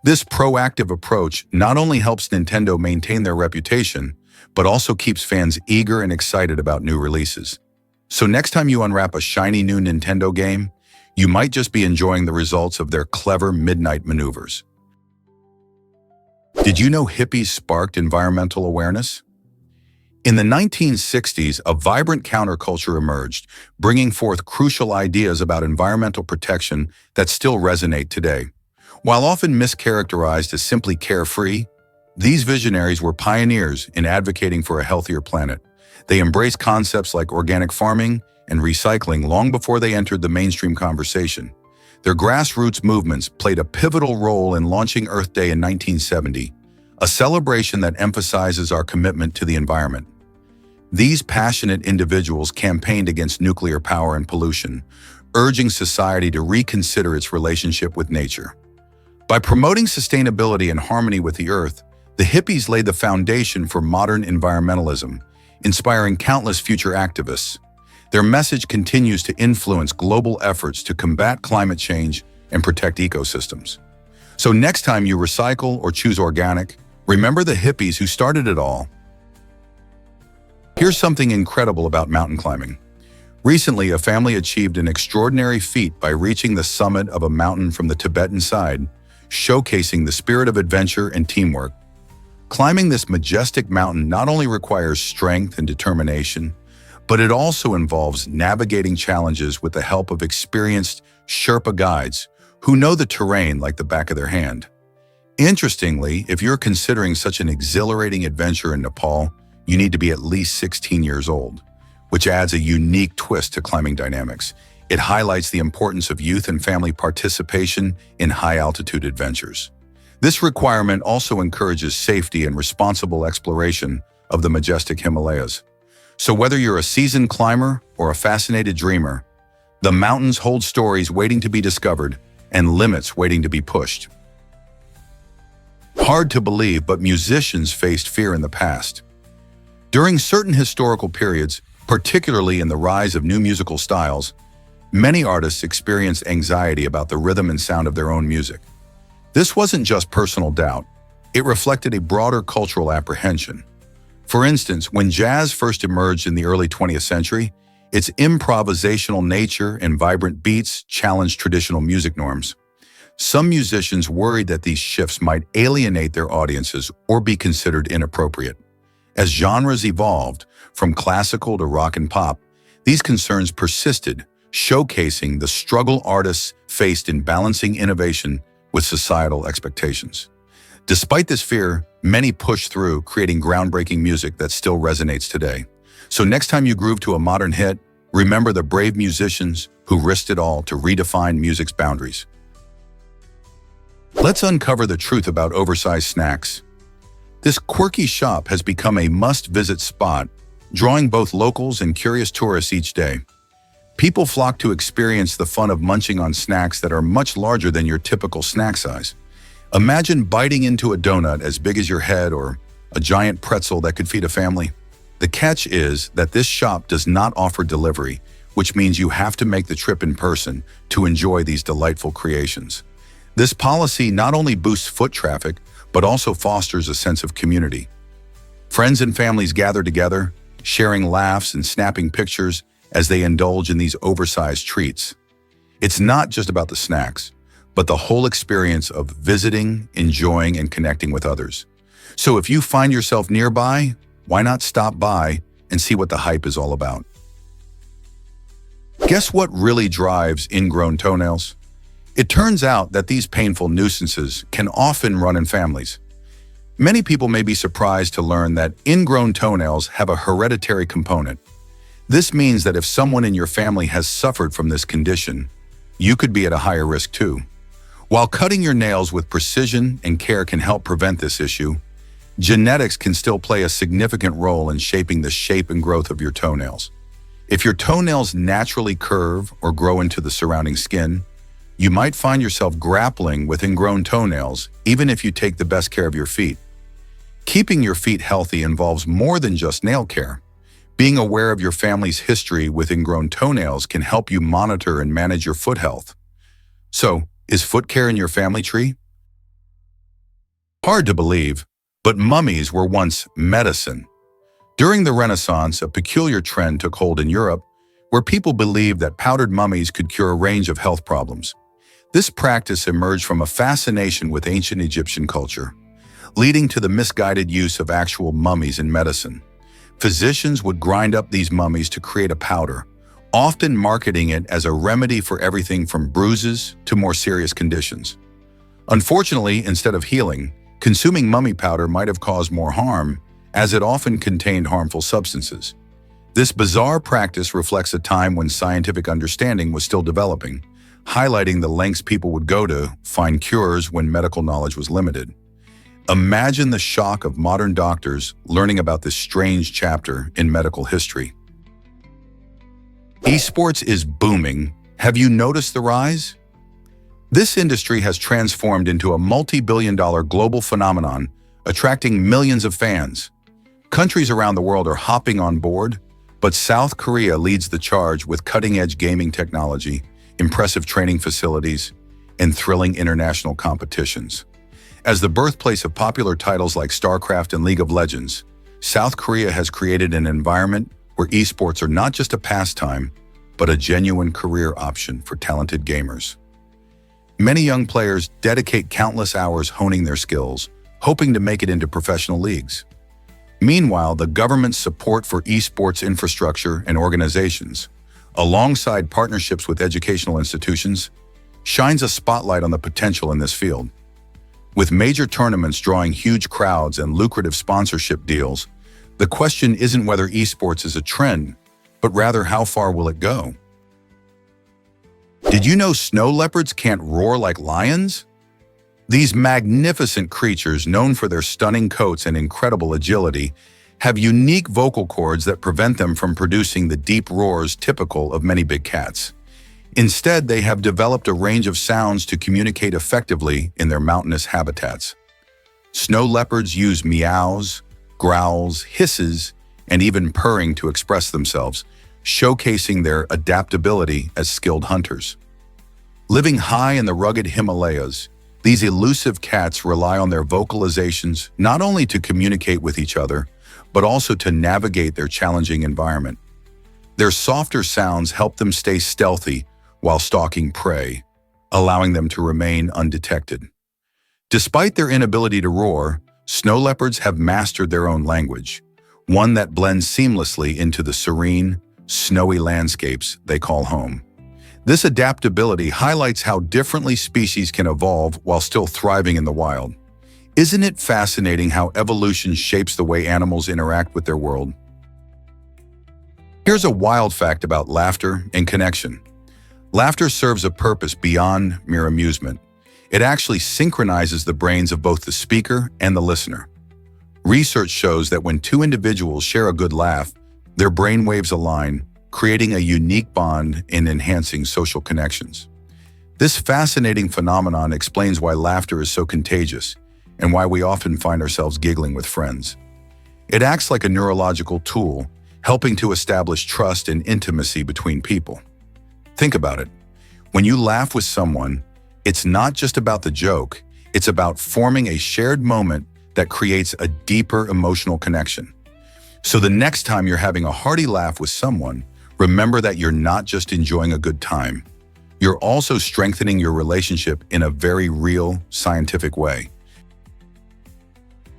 This proactive approach not only helps Nintendo maintain their reputation, but also keeps fans eager and excited about new releases. So next time you unwrap a shiny new Nintendo game, you might just be enjoying the results of their clever midnight maneuvers. Did you know hippies sparked environmental awareness? In the 1960s, a vibrant counterculture emerged, bringing forth crucial ideas about environmental protection that still resonate today. While often mischaracterized as simply carefree, these visionaries were pioneers in advocating for a healthier planet. They embraced concepts like organic farming and recycling long before they entered the mainstream conversation. Their grassroots movements played a pivotal role in launching Earth Day in 1970, a celebration that emphasizes our commitment to the environment. These passionate individuals campaigned against nuclear power and pollution, urging society to reconsider its relationship with nature. By promoting sustainability and harmony with the Earth, the hippies laid the foundation for modern environmentalism, inspiring countless future activists. Their message continues to influence global efforts to combat climate change and protect ecosystems. So next time you recycle or choose organic, remember the hippies who started it all. Here's something incredible about mountain climbing. Recently, a family achieved an extraordinary feat by reaching the summit of a mountain from the Tibetan side, showcasing the spirit of adventure and teamwork. Climbing this majestic mountain not only requires strength and determination, but it also involves navigating challenges with the help of experienced Sherpa guides who know the terrain like the back of their hand. Interestingly, if you're considering such an exhilarating adventure in Nepal, you need to be at least 16 years old, which adds a unique twist to climbing dynamics. It highlights the importance of youth and family participation in high-altitude adventures. This requirement also encourages safety and responsible exploration, of the majestic Himalayas. So whether you're a seasoned climber or a fascinated dreamer, the mountains hold stories waiting to be discovered and limits waiting to be pushed. Hard to believe, but musicians faced fear in the past. During certain historical periods, particularly in the rise of new musical styles, many artists experienced anxiety about the rhythm and sound of their own music. This wasn't just personal doubt, it reflected a broader cultural apprehension. For instance, when jazz first emerged in the early 20th century, its improvisational nature and vibrant beats challenged traditional music norms. Some musicians worried that these shifts might alienate their audiences or be considered inappropriate. As genres evolved, from classical to rock and pop, these concerns persisted, showcasing the struggle artists faced in balancing innovation with societal expectations. Despite this fear, many pushed through, creating groundbreaking music that still resonates today. So next time you groove to a modern hit, remember the brave musicians who risked it all to redefine music's boundaries. Let's uncover the truth about oversized snacks. This quirky shop has become a must-visit spot, drawing both locals and curious tourists each day. People flock to experience the fun of munching on snacks that are much larger than your typical snack size. Imagine biting into a donut as big as your head or a giant pretzel that could feed a family. The catch is that this shop does not offer delivery, which means you have to make the trip in person to enjoy these delightful creations. This policy not only boosts foot traffic, but also fosters a sense of community. Friends and families gather together, sharing laughs and snapping pictures as they indulge in these oversized treats. It's not just about the snacks, but the whole experience of visiting, enjoying, and connecting with others. So if you find yourself nearby, why not stop by and see what the hype is all about? Guess what really drives ingrown toenails? It turns out that these painful nuisances can often run in families. Many people may be surprised to learn that ingrown toenails have a hereditary component. This means that if someone in your family has suffered from this condition, you could be at a higher risk too. While cutting your nails with precision and care can help prevent this issue, genetics can still play a significant role in shaping the shape and growth of your toenails. If your toenails naturally curve or grow into the surrounding skin, you might find yourself grappling with ingrown toenails even if you take the best care of your feet. Keeping your feet healthy involves more than just nail care. Being aware of your family's history with ingrown toenails can help you monitor and manage your foot health. So, is foot care in your family tree? Hard to believe, but mummies were once medicine. During the Renaissance, a peculiar trend took hold in Europe, where people believed that powdered mummies could cure a range of health problems. This practice emerged from a fascination with ancient Egyptian culture, leading to the misguided use of actual mummies in medicine. Physicians would grind up these mummies to create a powder, often marketing it as a remedy for everything from bruises to more serious conditions. Unfortunately, instead of healing, consuming mummy powder might have caused more harm, as it often contained harmful substances. This bizarre practice reflects a time when scientific understanding was still developing, highlighting the lengths people would go to find cures when medical knowledge was limited. Imagine the shock of modern doctors learning about this strange chapter in medical history. Esports is booming. Have you noticed the rise? This industry has transformed into a multi-billion-dollar global phenomenon, attracting millions of fans. Countries around the world are hopping on board, but South Korea leads the charge with cutting-edge gaming technology, impressive training facilities, and thrilling international competitions. As the birthplace of popular titles like StarCraft and League of Legends, South Korea has created an environment where esports are not just a pastime, but a genuine career option for talented gamers. Many young players dedicate countless hours honing their skills, hoping to make it into professional leagues. Meanwhile, the government's support for esports infrastructure and organizations, alongside partnerships with educational institutions, shines a spotlight on the potential in this field. With major tournaments drawing huge crowds and lucrative sponsorship deals, the question isn't whether esports is a trend, but rather how far will it go? Did you know snow leopards can't roar like lions? These magnificent creatures, known for their stunning coats and incredible agility, have unique vocal cords that prevent them from producing the deep roars typical of many big cats. Instead, they have developed a range of sounds to communicate effectively in their mountainous habitats. Snow leopards use meows, growls, hisses, and even purring to express themselves, showcasing their adaptability as skilled hunters. Living high in the rugged Himalayas, these elusive cats rely on their vocalizations not only to communicate with each other, but also to navigate their challenging environment. Their softer sounds help them stay stealthy while stalking prey, allowing them to remain undetected. Despite their inability to roar, snow leopards have mastered their own language, one that blends seamlessly into the serene, snowy landscapes they call home. This adaptability highlights how differently species can evolve while still thriving in the wild. Isn't it fascinating how evolution shapes the way animals interact with their world? Here's a wild fact about laughter and connection. Laughter serves a purpose beyond mere amusement. It actually synchronizes the brains of both the speaker and the listener. Research shows that when two individuals share a good laugh, their brain waves align, creating a unique bond and enhancing social connections. This fascinating phenomenon explains why laughter is so contagious and why we often find ourselves giggling with friends. It acts like a neurological tool, helping to establish trust and intimacy between people. Think about it. When you laugh with someone, it's not just about the joke, it's about forming a shared moment that creates a deeper emotional connection. So the next time you're having a hearty laugh with someone, remember that you're not just enjoying a good time. You're also strengthening your relationship in a very real, scientific way.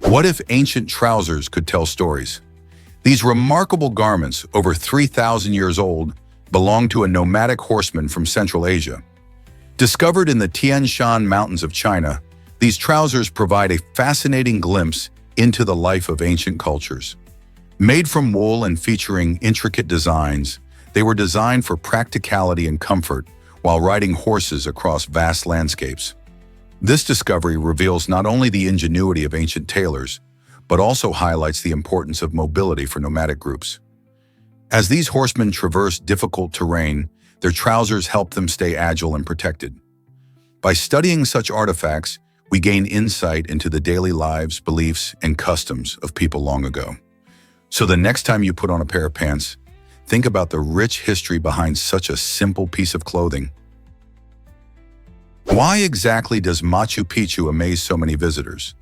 What if ancient trousers could tell stories? These remarkable garments, over 3,000 years old, belong to a nomadic horseman from Central Asia. Discovered in the Tian Shan Mountains of China, these trousers provide a fascinating glimpse into the life of ancient cultures. Made from wool and featuring intricate designs, they were designed for practicality and comfort while riding horses across vast landscapes. This discovery reveals not only the ingenuity of ancient tailors, but also highlights the importance of mobility for nomadic groups. As these horsemen traverse difficult terrain, their trousers help them stay agile and protected. By studying such artifacts, we gain insight into the daily lives, beliefs, and customs of people long ago. So the next time you put on a pair of pants, think about the rich history behind such a simple piece of clothing. Why exactly does Machu Picchu amaze so many visitors?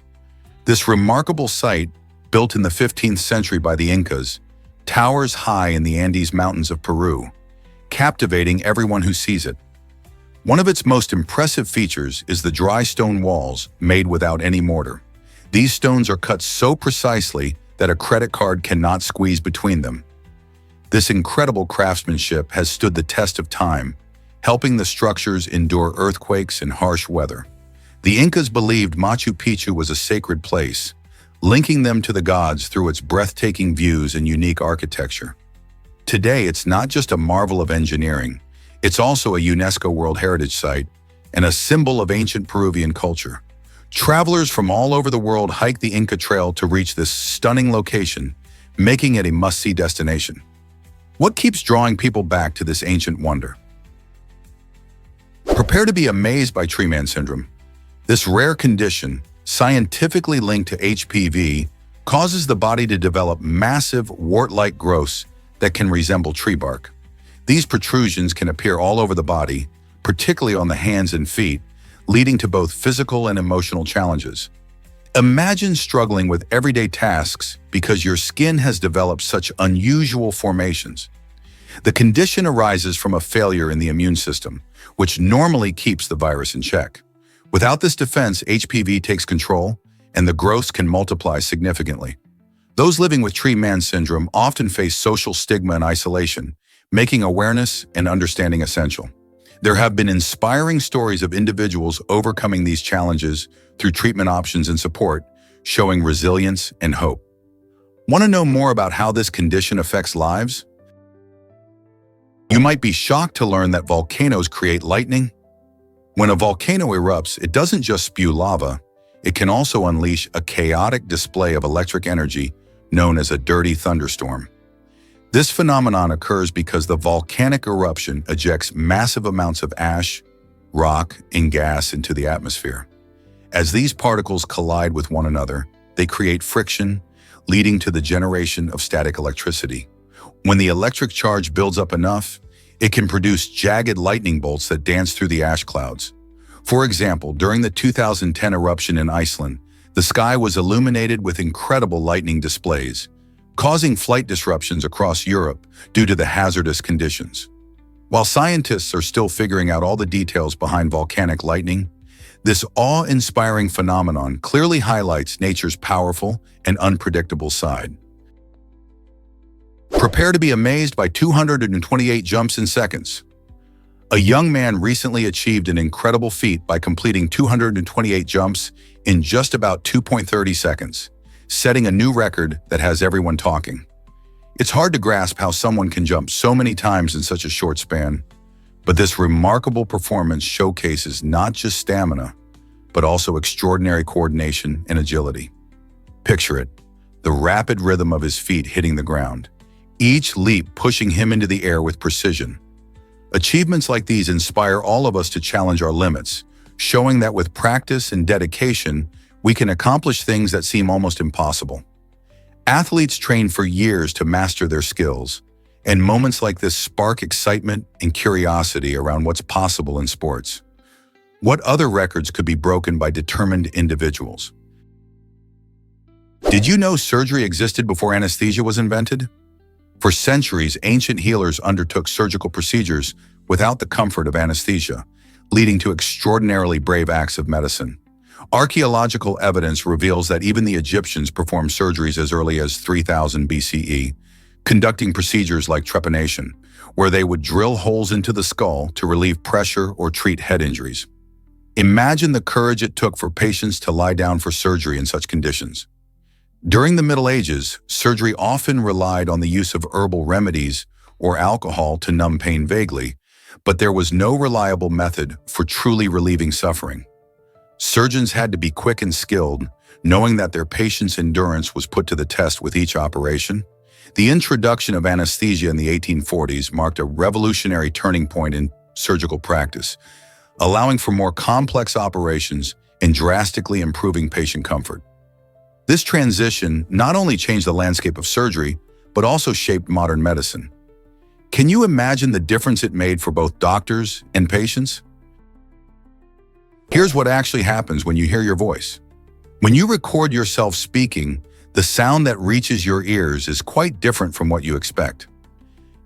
This remarkable site, built in the 15th century by the Incas, towers high in the Andes Mountains of Peru, captivating everyone who sees it. One of its most impressive features is the dry stone walls made without any mortar. These stones are cut so precisely that a credit card cannot squeeze between them. This incredible craftsmanship has stood the test of time, helping the structures endure earthquakes and harsh weather. The Incas believed Machu Picchu was a sacred place, linking them to the gods through its breathtaking views and unique architecture. Today, it's not just a marvel of engineering, it's also a UNESCO World Heritage Site and a symbol of ancient Peruvian culture. Travelers from all over the world hike the Inca Trail to reach this stunning location, making it a must-see destination. What keeps drawing people back to this ancient wonder? Prepare to be amazed by tree man syndrome. This rare condition, scientifically linked to HPV, causes the body to develop massive wart-like growths that can resemble tree bark. These protrusions can appear all over the body, particularly on the hands and feet, leading to both physical and emotional challenges. Imagine struggling with everyday tasks because your skin has developed such unusual formations. The condition arises from a failure in the immune system, which normally keeps the virus in check. Without this defense, HPV takes control, and the growths can multiply significantly. Those living with tree man syndrome often face social stigma and isolation, making awareness and understanding essential. There have been inspiring stories of individuals overcoming these challenges through treatment options and support, showing resilience and hope. Want to know more about how this condition affects lives? You might be shocked to learn that volcanoes create lightning. When a volcano erupts, it doesn't just spew lava, it can also unleash a chaotic display of electric energy, known as a dirty thunderstorm. This phenomenon occurs because the volcanic eruption ejects massive amounts of ash, rock, and gas into the atmosphere. As these particles collide with one another, they create friction, leading to the generation of static electricity. When the electric charge builds up enough, it can produce jagged lightning bolts that dance through the ash clouds. For example, during the 2010 eruption in Iceland, the sky was illuminated with incredible lightning displays, causing flight disruptions across Europe due to the hazardous conditions. While scientists are still figuring out all the details behind volcanic lightning, this awe-inspiring phenomenon clearly highlights nature's powerful and unpredictable side. Prepare to be amazed by 228 jumps in seconds. A young man recently achieved an incredible feat by completing 228 jumps in just about 2.30 seconds, setting a new record that has everyone talking. It's hard to grasp how someone can jump so many times in such a short span, but this remarkable performance showcases not just stamina, but also extraordinary coordination and agility. Picture it, the rapid rhythm of his feet hitting the ground, each leap pushing him into the air with precision. Achievements like these inspire all of us to challenge our limits, showing that with practice and dedication, we can accomplish things that seem almost impossible. Athletes train for years to master their skills, and moments like this spark excitement and curiosity around what's possible in sports. What other records could be broken by determined individuals? Did you know surgery existed before anesthesia was invented? For centuries, ancient healers undertook surgical procedures without the comfort of anesthesia, leading to extraordinarily brave acts of medicine. Archaeological evidence reveals that even the Egyptians performed surgeries as early as 3000 BCE, conducting procedures like trepanation, where they would drill holes into the skull to relieve pressure or treat head injuries. Imagine the courage it took for patients to lie down for surgery in such conditions. During the Middle Ages, surgery often relied on the use of herbal remedies or alcohol to numb pain vaguely, but there was no reliable method for truly relieving suffering. Surgeons had to be quick and skilled, knowing that their patients' endurance was put to the test with each operation. The introduction of anesthesia in the 1840s marked a revolutionary turning point in surgical practice, allowing for more complex operations and drastically improving patient comfort. This transition not only changed the landscape of surgery, but also shaped modern medicine. Can you imagine the difference it made for both doctors and patients? Here's what actually happens when you hear your voice. When you record yourself speaking, the sound that reaches your ears is quite different from what you expect.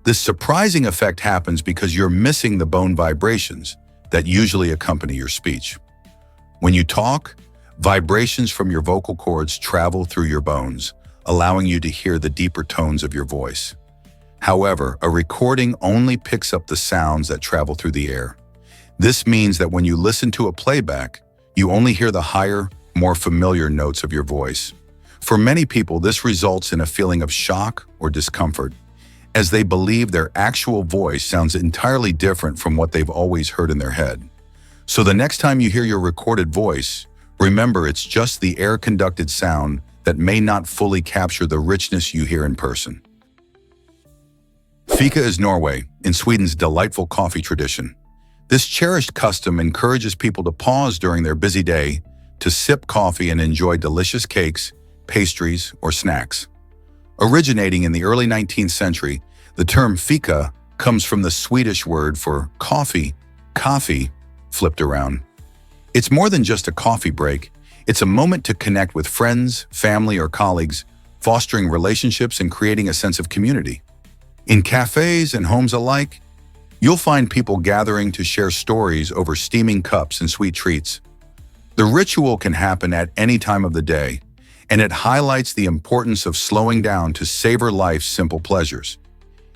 This surprising effect happens because you're missing the bone vibrations that usually accompany your speech. When you talk, vibrations from your vocal cords travel through your bones, allowing you to hear the deeper tones of your voice. However, a recording only picks up the sounds that travel through the air. This means that when you listen to a playback, you only hear the higher, more familiar notes of your voice. For many people, this results in a feeling of shock or discomfort, as they believe their actual voice sounds entirely different from what they've always heard in their head. So the next time you hear your recorded voice, remember it's just the air-conducted sound that may not fully capture the richness you hear in person. Fika is Norway, in Sweden's delightful coffee tradition. This cherished custom encourages people to pause during their busy day to sip coffee and enjoy delicious cakes, pastries, or snacks. Originating in the early 19th century, the term fika comes from the Swedish word for coffee, kaffe, flipped around. It's more than just a coffee break. It's a moment to connect with friends, family, or colleagues, fostering relationships and creating a sense of community. In cafes and homes alike, you'll find people gathering to share stories over steaming cups and sweet treats. The ritual can happen at any time of the day, and it highlights the importance of slowing down to savor life's simple pleasures.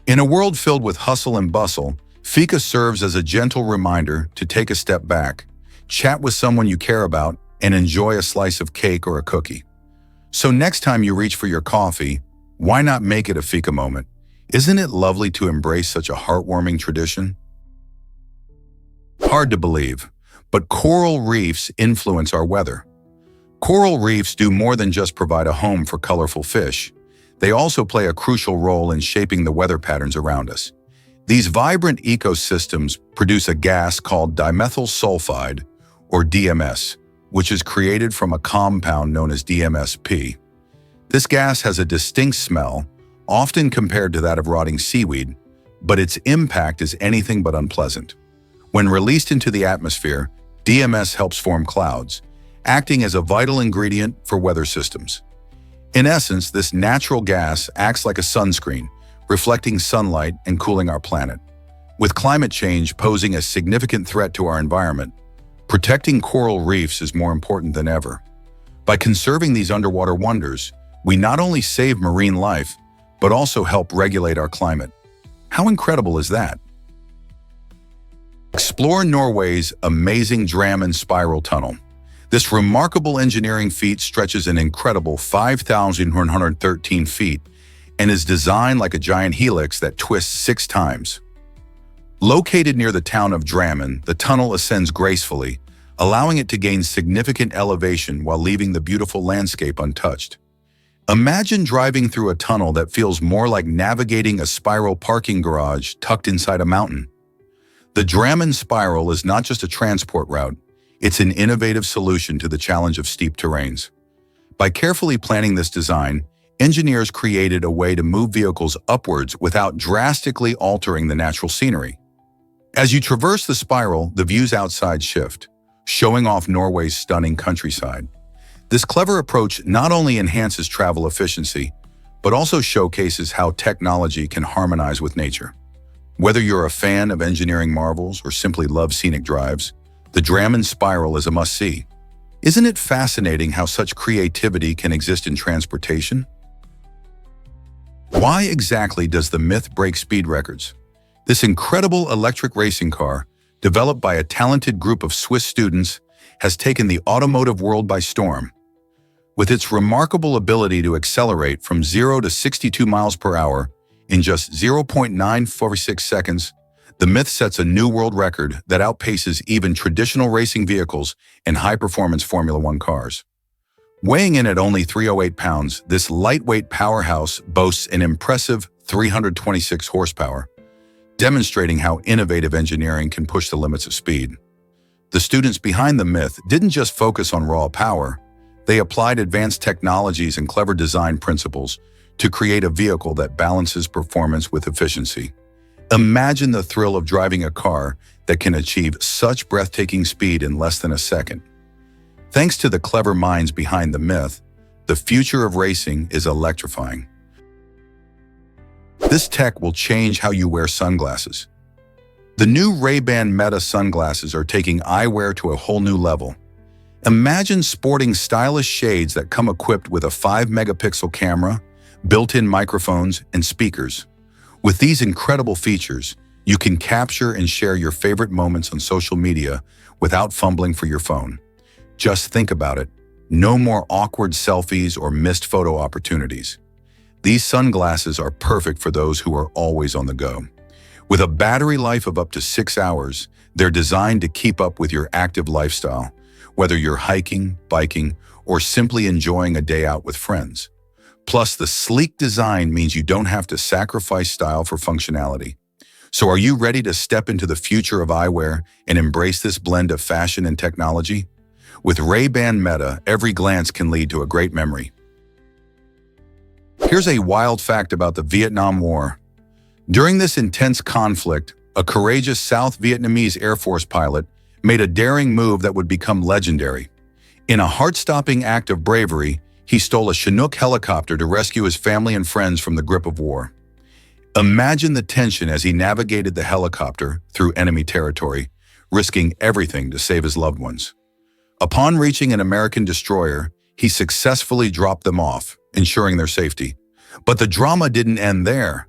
In a world filled with hustle and bustle, fika serves as a gentle reminder to take a step back, chat with someone you care about, and enjoy a slice of cake or a cookie. So next time you reach for your coffee, why not make it a fika moment? Isn't it lovely to embrace such a heartwarming tradition? Hard to believe, but coral reefs influence our weather. Coral reefs do more than just provide a home for colorful fish. They also play a crucial role in shaping the weather patterns around us. These vibrant ecosystems produce a gas called dimethyl sulfide, or DMS, which is created from a compound known as DMSP. This gas has a distinct smell, often compared to that of rotting seaweed, but its impact is anything but unpleasant. When released into the atmosphere, DMS helps form clouds, acting as a vital ingredient for weather systems. In essence, this natural gas acts like a sunscreen, reflecting sunlight and cooling our planet. With climate change posing a significant threat to our environment, protecting coral reefs is more important than ever. By conserving these underwater wonders, we not only save marine life, but also help regulate our climate. How incredible is that? Explore Norway's amazing Drammen Spiral Tunnel. This remarkable engineering feat stretches an incredible 5,113 feet and is designed like a giant helix that twists 6 times. Located near the town of Drammen, the tunnel ascends gracefully, allowing it to gain significant elevation while leaving the beautiful landscape untouched. Imagine driving through a tunnel that feels more like navigating a spiral parking garage tucked inside a mountain. The Drammen Spiral is not just a transport route, it's an innovative solution to the challenge of steep terrains. By carefully planning this design, engineers created a way to move vehicles upwards without drastically altering the natural scenery. As you traverse the spiral, the views outside shift, showing off Norway's stunning countryside. This clever approach not only enhances travel efficiency, but also showcases how technology can harmonize with nature. Whether you're a fan of engineering marvels or simply love scenic drives, the Drammen Spiral is a must-see. Isn't it fascinating how such creativity can exist in transportation? Why exactly does the myth break speed records? This incredible electric racing car, developed by a talented group of Swiss students, has taken the automotive world by storm. With its remarkable ability to accelerate from 0 to 62 miles per hour in just 0.946 seconds, the myth sets a new world record that outpaces even traditional racing vehicles and high-performance Formula One cars. Weighing in at only 308 pounds, this lightweight powerhouse boasts an impressive 326 horsepower, demonstrating how innovative engineering can push the limits of speed. The students behind the myth didn't just focus on raw power, they applied advanced technologies and clever design principles to create a vehicle that balances performance with efficiency. Imagine the thrill of driving a car that can achieve such breathtaking speed in less than a second. Thanks to the clever minds behind the myth, the future of racing is electrifying. This tech will change how you wear sunglasses. The new Ray-Ban Meta sunglasses are taking eyewear to a whole new level. Imagine sporting stylish shades that come equipped with a 5-megapixel camera, built-in microphones, and speakers. With these incredible features, you can capture and share your favorite moments on social media without fumbling for your phone. Just think about it. No more awkward selfies or missed photo opportunities. These sunglasses are perfect for those who are always on the go. With a battery life of up to 6 hours, they're designed to keep up with your active lifestyle, whether you're hiking, biking, or simply enjoying a day out with friends. Plus, the sleek design means you don't have to sacrifice style for functionality. So are you ready to step into the future of eyewear and embrace this blend of fashion and technology? With Ray-Ban Meta, every glance can lead to a great memory. Here's a wild fact about the Vietnam War. During this intense conflict, a courageous South Vietnamese Air Force pilot made a daring move that would become legendary. In a heart-stopping act of bravery, he stole a Chinook helicopter to rescue his family and friends from the grip of war. Imagine the tension as he navigated the helicopter through enemy territory, risking everything to save his loved ones. Upon reaching an American destroyer, he successfully dropped them off, ensuring their safety. But the drama didn't end there.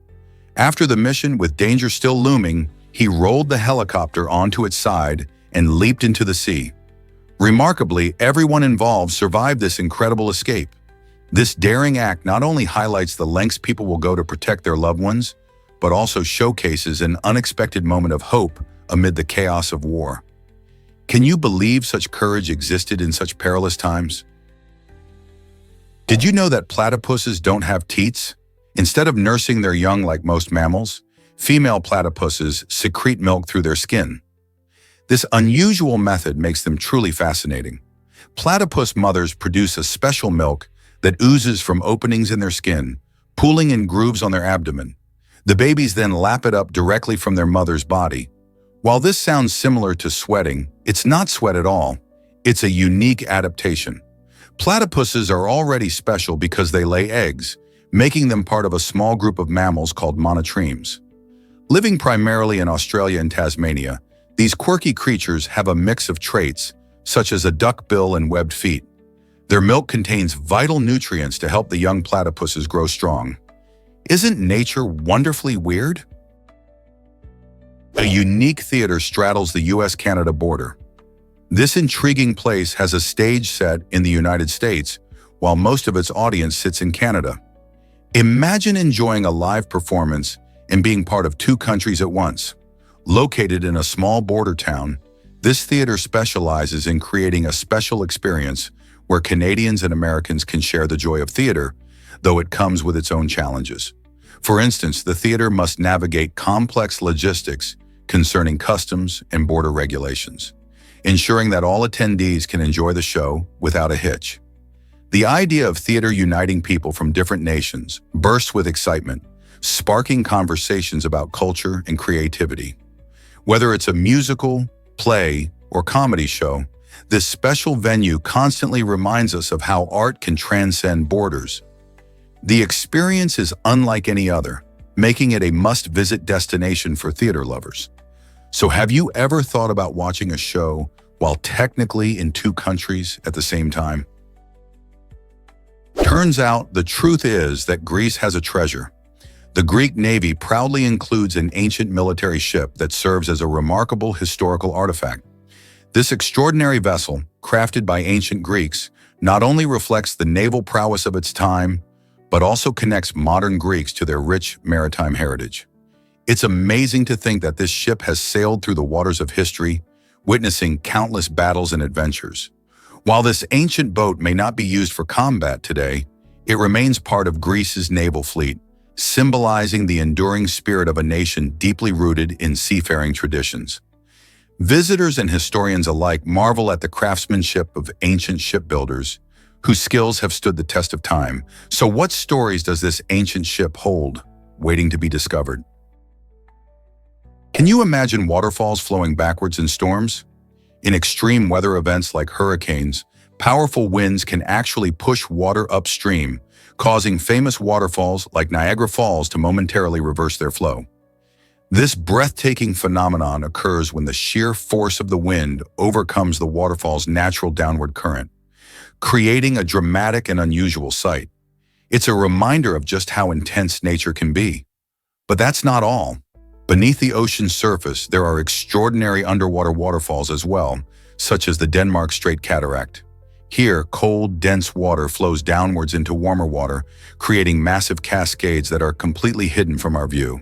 After the mission, with danger still looming, he rolled the helicopter onto its side and leaped into the sea. Remarkably, everyone involved survived this incredible escape. This daring act not only highlights the lengths people will go to protect their loved ones, but also showcases an unexpected moment of hope amid the chaos of war. Can you believe such courage existed in such perilous times? Did you know that platypuses don't have teats? Instead of nursing their young like most mammals, female platypuses secrete milk through their skin. This unusual method makes them truly fascinating. Platypus mothers produce a special milk that oozes from openings in their skin, pooling in grooves on their abdomen. The babies then lap it up directly from their mother's body. While this sounds similar to sweating, it's not sweat at all. It's a unique adaptation. Platypuses are already special because they lay eggs, making them part of a small group of mammals called monotremes. Living primarily in Australia and Tasmania, these quirky creatures have a mix of traits, such as a duck bill and webbed feet. Their milk contains vital nutrients to help the young platypuses grow strong. Isn't nature wonderfully weird? A unique theater straddles the US-Canada border. This intriguing place has a stage set in the United States, while most of its audience sits in Canada. Imagine enjoying a live performance and being part of two countries at once. Located in a small border town, this theater specializes in creating a special experience where Canadians and Americans can share the joy of theater, though it comes with its own challenges. For instance, the theater must navigate complex logistics concerning customs and border regulations, ensuring that all attendees can enjoy the show without a hitch. The idea of theater uniting people from different nations bursts with excitement, sparking conversations about culture and creativity. Whether it's a musical, play, or comedy show, this special venue constantly reminds us of how art can transcend borders. The experience is unlike any other, making it a must-visit destination for theater lovers. So have you ever thought about watching a show while technically in two countries at the same time? Turns out the truth is that Greece has a treasure. The Greek Navy proudly includes an ancient military ship that serves as a remarkable historical artifact. This extraordinary vessel, crafted by ancient Greeks, not only reflects the naval prowess of its time, but also connects modern Greeks to their rich maritime heritage. It's amazing to think that this ship has sailed through the waters of history, witnessing countless battles and adventures. While this ancient boat may not be used for combat today, it remains part of Greece's naval fleet, symbolizing the enduring spirit of a nation deeply rooted in seafaring traditions. Visitors and historians alike marvel at the craftsmanship of ancient shipbuilders, whose skills have stood the test of time. So what stories does this ancient ship hold, waiting to be discovered? Can you imagine waterfalls flowing backwards in storms? In extreme weather events like hurricanes, powerful winds can actually push water upstream, causing famous waterfalls like Niagara Falls to momentarily reverse their flow. This breathtaking phenomenon occurs when the sheer force of the wind overcomes the waterfall's natural downward current, creating a dramatic and unusual sight. It's a reminder of just how intense nature can be. But that's not all. Beneath the ocean's surface, there are extraordinary underwater waterfalls as well, such as the Denmark Strait Cataract. Here, cold, dense water flows downwards into warmer water, creating massive cascades that are completely hidden from our view.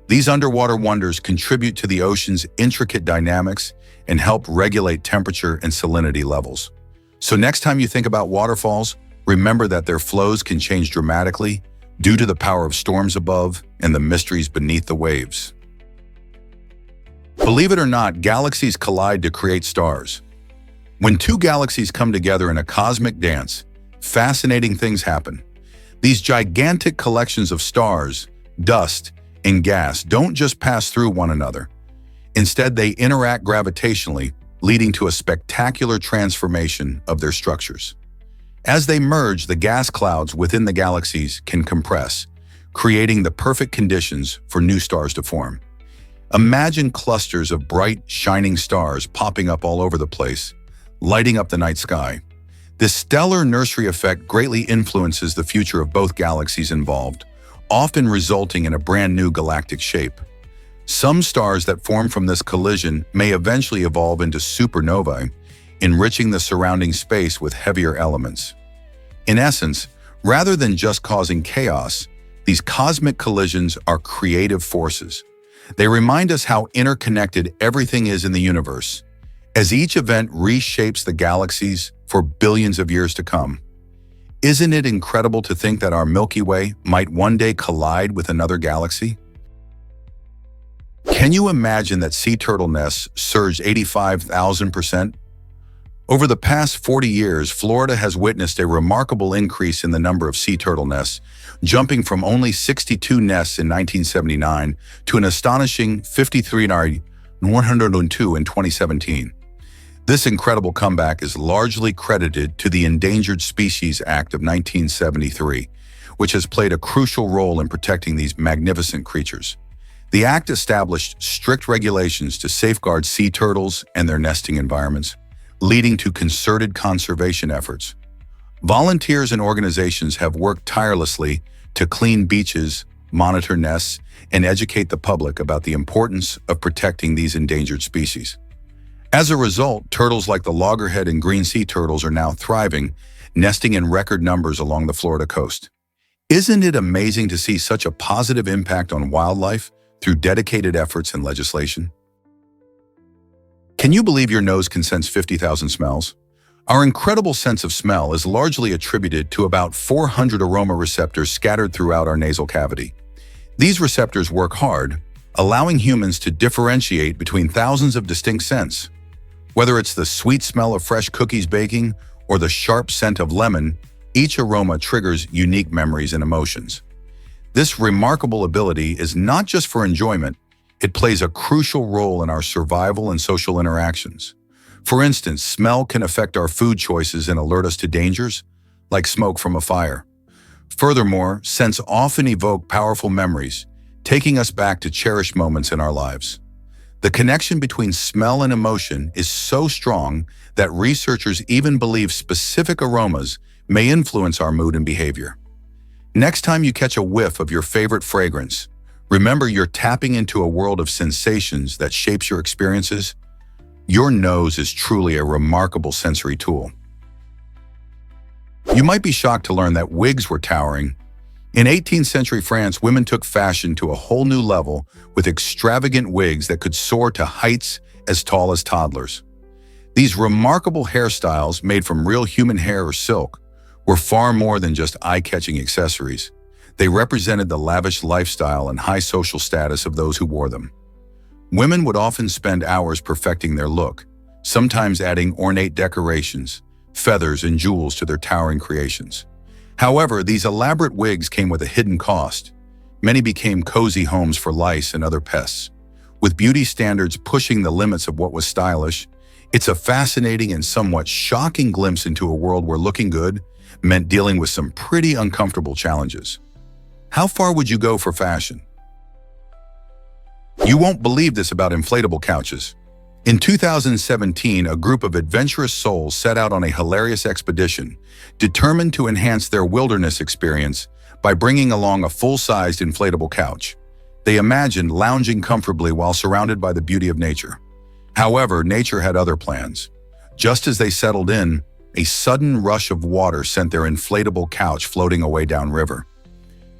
These underwater wonders contribute to the ocean's intricate dynamics and help regulate temperature and salinity levels. So next time you think about waterfalls, remember that their flows can change dramatically due to the power of storms above and the mysteries beneath the waves. Believe it or not, galaxies collide to create stars. When two galaxies come together in a cosmic dance, fascinating things happen. These gigantic collections of stars, dust, and gas don't just pass through one another. Instead, they interact gravitationally, leading to a spectacular transformation of their structures. As they merge, the gas clouds within the galaxies can compress, creating the perfect conditions for new stars to form. Imagine clusters of bright, shining stars popping up all over the place, lighting up the night sky. This stellar nursery effect greatly influences the future of both galaxies involved, often resulting in a brand new galactic shape. Some stars that form from this collision may eventually evolve into supernovae, enriching the surrounding space with heavier elements. In essence, rather than just causing chaos, these cosmic collisions are creative forces. They remind us how interconnected everything is in the universe, as each event reshapes the galaxies for billions of years to come. Isn't it incredible to think that our Milky Way might one day collide with another galaxy? Can you imagine that sea turtle nests surged 85,000%? Over the past 40 years, Florida has witnessed a remarkable increase in the number of sea turtle nests, jumping from only 62 nests in 1979 to an astonishing 53,102 in 2017. This incredible comeback is largely credited to the Endangered Species Act of 1973, which has played a crucial role in protecting these magnificent creatures. The act established strict regulations to safeguard sea turtles and their nesting environments, leading to concerted conservation efforts. Volunteers and organizations have worked tirelessly to clean beaches, monitor nests, and educate the public about the importance of protecting these endangered species. As a result, turtles like the loggerhead and green sea turtles are now thriving, nesting in record numbers along the Florida coast. Isn't it amazing to see such a positive impact on wildlife through dedicated efforts and legislation? Can you believe your nose can sense 50,000 smells? Our incredible sense of smell is largely attributed to about 400 aroma receptors scattered throughout our nasal cavity. These receptors work hard, allowing humans to differentiate between thousands of distinct scents. Whether it's the sweet smell of fresh cookies baking or the sharp scent of lemon, each aroma triggers unique memories and emotions. This remarkable ability is not just for enjoyment, it plays a crucial role in our survival and social interactions. For instance, smell can affect our food choices and alert us to dangers, like smoke from a fire. Furthermore, scents often evoke powerful memories, taking us back to cherished moments in our lives. The connection between smell and emotion is so strong that researchers even believe specific aromas may influence our mood and behavior. Next time you catch a whiff of your favorite fragrance, remember you're tapping into a world of sensations that shapes your experiences. Your nose is truly a remarkable sensory tool. You might be shocked to learn that wigs were towering. In 18th century France, women took fashion to a whole new level with extravagant wigs that could soar to heights as tall as toddlers. These remarkable hairstyles, made from real human hair or silk, were far more than just eye-catching accessories. They represented the lavish lifestyle and high social status of those who wore them. Women would often spend hours perfecting their look, sometimes adding ornate decorations, feathers, and jewels to their towering creations. However, these elaborate wigs came with a hidden cost. Many became cozy homes for lice and other pests. With beauty standards pushing the limits of what was stylish, it's a fascinating and somewhat shocking glimpse into a world where looking good meant dealing with some pretty uncomfortable challenges. How far would you go for fashion? You won't believe this about inflatable couches. In 2017, a group of adventurous souls set out on a hilarious expedition, determined to enhance their wilderness experience by bringing along a full-sized inflatable couch. They imagined lounging comfortably while surrounded by the beauty of nature. However, nature had other plans. Just as they settled in, a sudden rush of water sent their inflatable couch floating away downriver.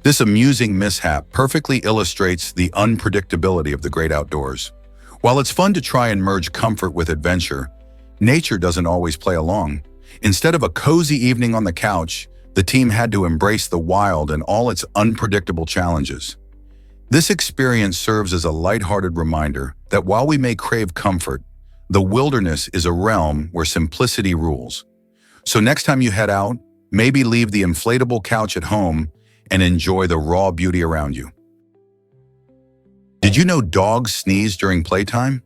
This amusing mishap perfectly illustrates the unpredictability of the great outdoors. While it's fun to try and merge comfort with adventure, nature doesn't always play along. Instead of a cozy evening on the couch, the team had to embrace the wild and all its unpredictable challenges. This experience serves as a lighthearted reminder that while we may crave comfort, the wilderness is a realm where simplicity rules. So next time you head out, maybe leave the inflatable couch at home and enjoy the raw beauty around you. Did you know dogs sneeze during playtime?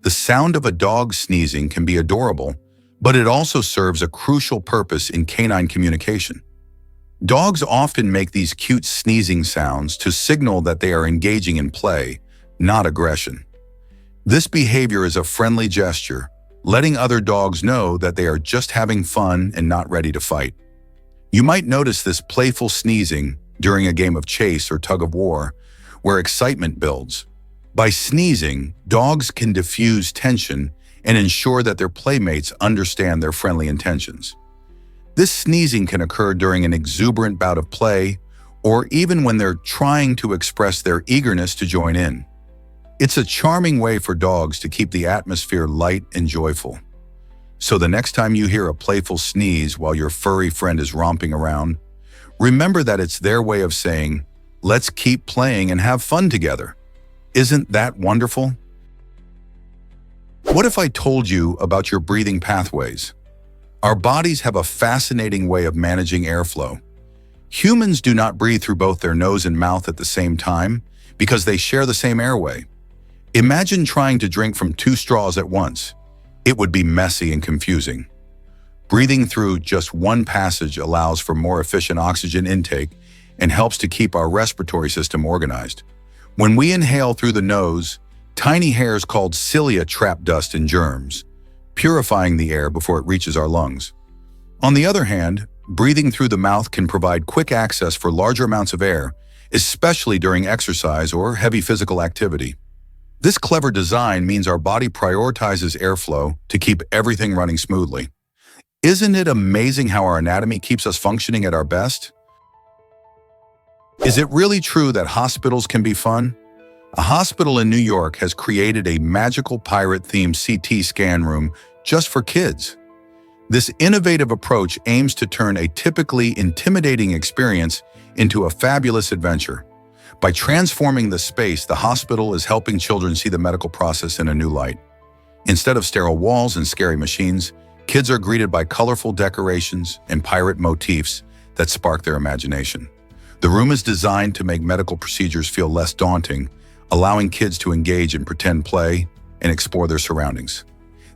The sound of a dog sneezing can be adorable, but it also serves a crucial purpose in canine communication. Dogs often make these cute sneezing sounds to signal that they are engaging in play, not aggression. This behavior is a friendly gesture, letting other dogs know that they are just having fun and not ready to fight. You might notice this playful sneezing during a game of chase or tug-of-war, where excitement builds. By sneezing, dogs can diffuse tension and ensure that their playmates understand their friendly intentions. This sneezing can occur during an exuberant bout of play or even when they're trying to express their eagerness to join in. It's a charming way for dogs to keep the atmosphere light and joyful. So the next time you hear a playful sneeze while your furry friend is romping around, remember that it's their way of saying, let's keep playing and have fun together. Isn't that wonderful? What if I told you about your breathing pathways? Our bodies have a fascinating way of managing airflow. Humans do not breathe through both their nose and mouth at the same time because they share the same airway. Imagine trying to drink from two straws at once. It would be messy and confusing. Breathing through just one passage allows for more efficient oxygen intake and helps to keep our respiratory system organized. When we inhale through the nose, tiny hairs called cilia trap dust and germs, purifying the air before it reaches our lungs. On the other hand, breathing through the mouth can provide quick access for larger amounts of air, especially during exercise or heavy physical activity. This clever design means our body prioritizes airflow to keep everything running smoothly. Isn't it amazing how our anatomy keeps us functioning at our best? Is it really true that hospitals can be fun? A hospital in New York has created a magical pirate-themed CT scan room just for kids. This innovative approach aims to turn a typically intimidating experience into a fabulous adventure. By transforming the space, the hospital is helping children see the medical process in a new light. Instead of sterile walls and scary machines, kids are greeted by colorful decorations and pirate motifs that spark their imagination. The room is designed to make medical procedures feel less daunting, allowing kids to engage in pretend play and explore their surroundings.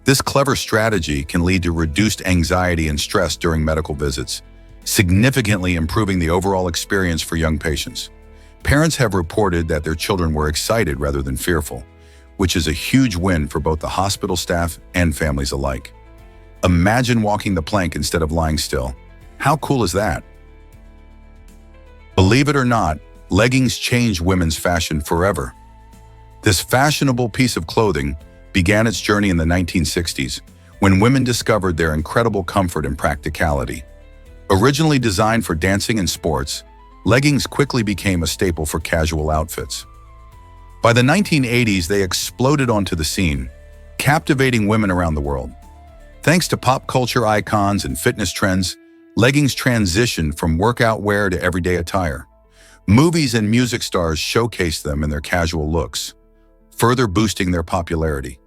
This clever strategy can lead to reduced anxiety and stress during medical visits, significantly improving the overall experience for young patients. Parents have reported that their children were excited rather than fearful, which is a huge win for both the hospital staff and families alike. Imagine walking the plank instead of lying still. How cool is that? Believe it or not, leggings changed women's fashion forever. This fashionable piece of clothing began its journey in the 1960s, when women discovered their incredible comfort and practicality. Originally designed for dancing and sports, leggings quickly became a staple for casual outfits. By the 1980s, they exploded onto the scene, captivating women around the world. Thanks to pop culture icons and fitness trends, leggings transitioned from workout wear to everyday attire. Movies and music stars showcased them in their casual looks, further boosting their popularity.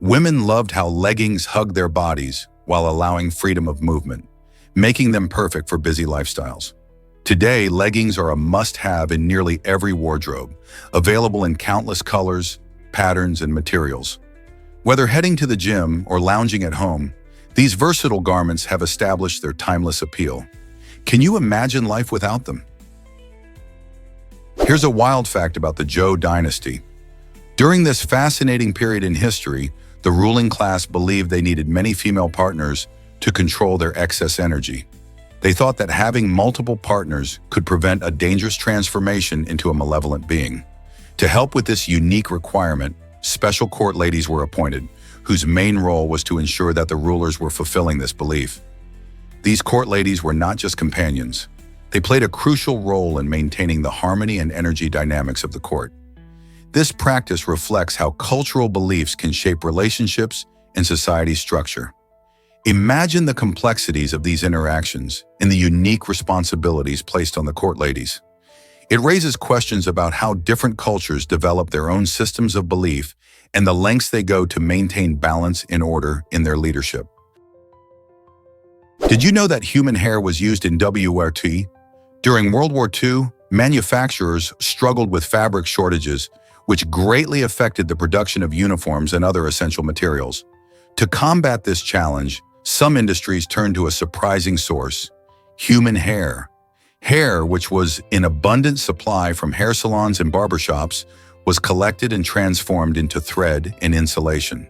Women loved how leggings hugged their bodies while allowing freedom of movement, making them perfect for busy lifestyles. Today, leggings are a must-have in nearly every wardrobe, available in countless colors, patterns, and materials. Whether heading to the gym or lounging at home, these versatile garments have established their timeless appeal. Can you imagine life without them? Here's a wild fact about the Zhou dynasty. During this fascinating period in history, the ruling class believed they needed many female partners to control their excess energy. They thought that having multiple partners could prevent a dangerous transformation into a malevolent being. To help with this unique requirement, special court ladies were appointed, whose main role was to ensure that the rulers were fulfilling this belief. These court ladies were not just companions. They played a crucial role in maintaining the harmony and energy dynamics of the court. This practice reflects how cultural beliefs can shape relationships and society's structure. Imagine the complexities of these interactions and the unique responsibilities placed on the court ladies. It raises questions about how different cultures develop their own systems of belief and the lengths they go to maintain balance and order in their leadership. Did you know that human hair was used in WRT? During World War II, manufacturers struggled with fabric shortages, which greatly affected the production of uniforms and other essential materials. To combat this challenge, some industries turned to a surprising source: human hair. Hair, which was in abundant supply from hair salons and barbershops, was collected and transformed into thread and insulation.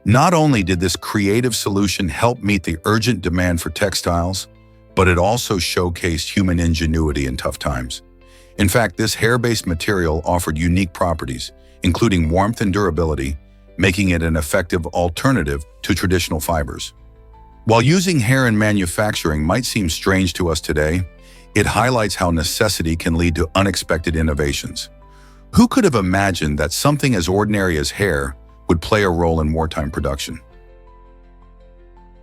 Not only did this creative solution help meet the urgent demand for textiles, but it also showcased human ingenuity in tough times. In fact, this hair-based material offered unique properties, including warmth and durability, making it an effective alternative to traditional fibers. While using hair in manufacturing might seem strange to us today, it highlights how necessity can lead to unexpected innovations. Who could have imagined that something as ordinary as hair would play a role in wartime production?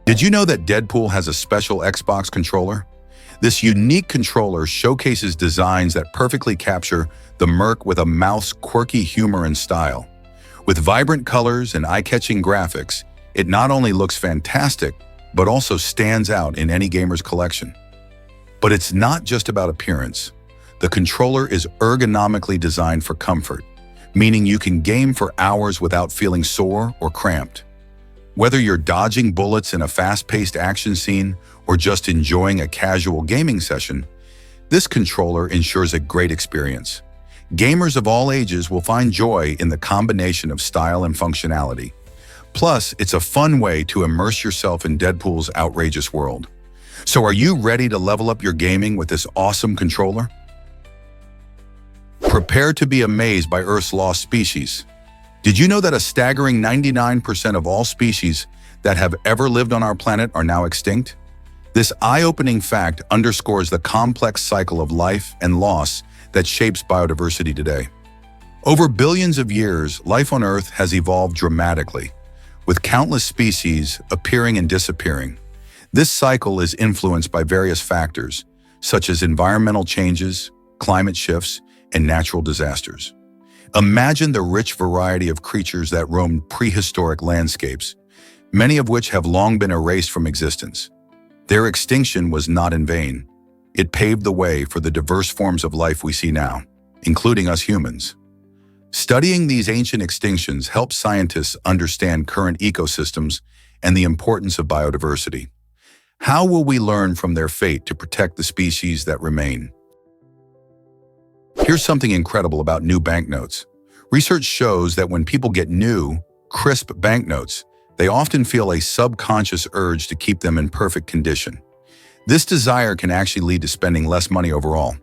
Did you know that Deadpool has a special Xbox controller? This unique controller showcases designs that perfectly capture the merc with a mouth's quirky humor and style. With vibrant colors and eye-catching graphics, it not only looks fantastic, but also stands out in any gamer's collection. But it's not just about appearance. The controller is ergonomically designed for comfort, meaning you can game for hours without feeling sore or cramped. Whether you're dodging bullets in a fast-paced action scene or just enjoying a casual gaming session, this controller ensures a great experience. Gamers of all ages will find joy in the combination of style and functionality. Plus, it's a fun way to immerse yourself in Deadpool's outrageous world. So are you ready to level up your gaming with this awesome controller? Prepare to be amazed by Earth's lost species. Did you know that a staggering 99% of all species that have ever lived on our planet are now extinct? This eye-opening fact underscores the complex cycle of life and loss that shapes biodiversity today. Over billions of years, life on Earth has evolved dramatically, with countless species appearing and disappearing. This cycle is influenced by various factors, such as environmental changes, climate shifts, and natural disasters. Imagine the rich variety of creatures that roamed prehistoric landscapes, many of which have long been erased from existence. Their extinction was not in vain. It paved the way for the diverse forms of life we see now, including us humans. Studying these ancient extinctions helps scientists understand current ecosystems and the importance of biodiversity. How will we learn from their fate to protect the species that remain? Here's something incredible about new banknotes. Research shows that when people get new, crisp banknotes, they often feel a subconscious urge to keep them in perfect condition. This desire can actually lead to spending less money overall.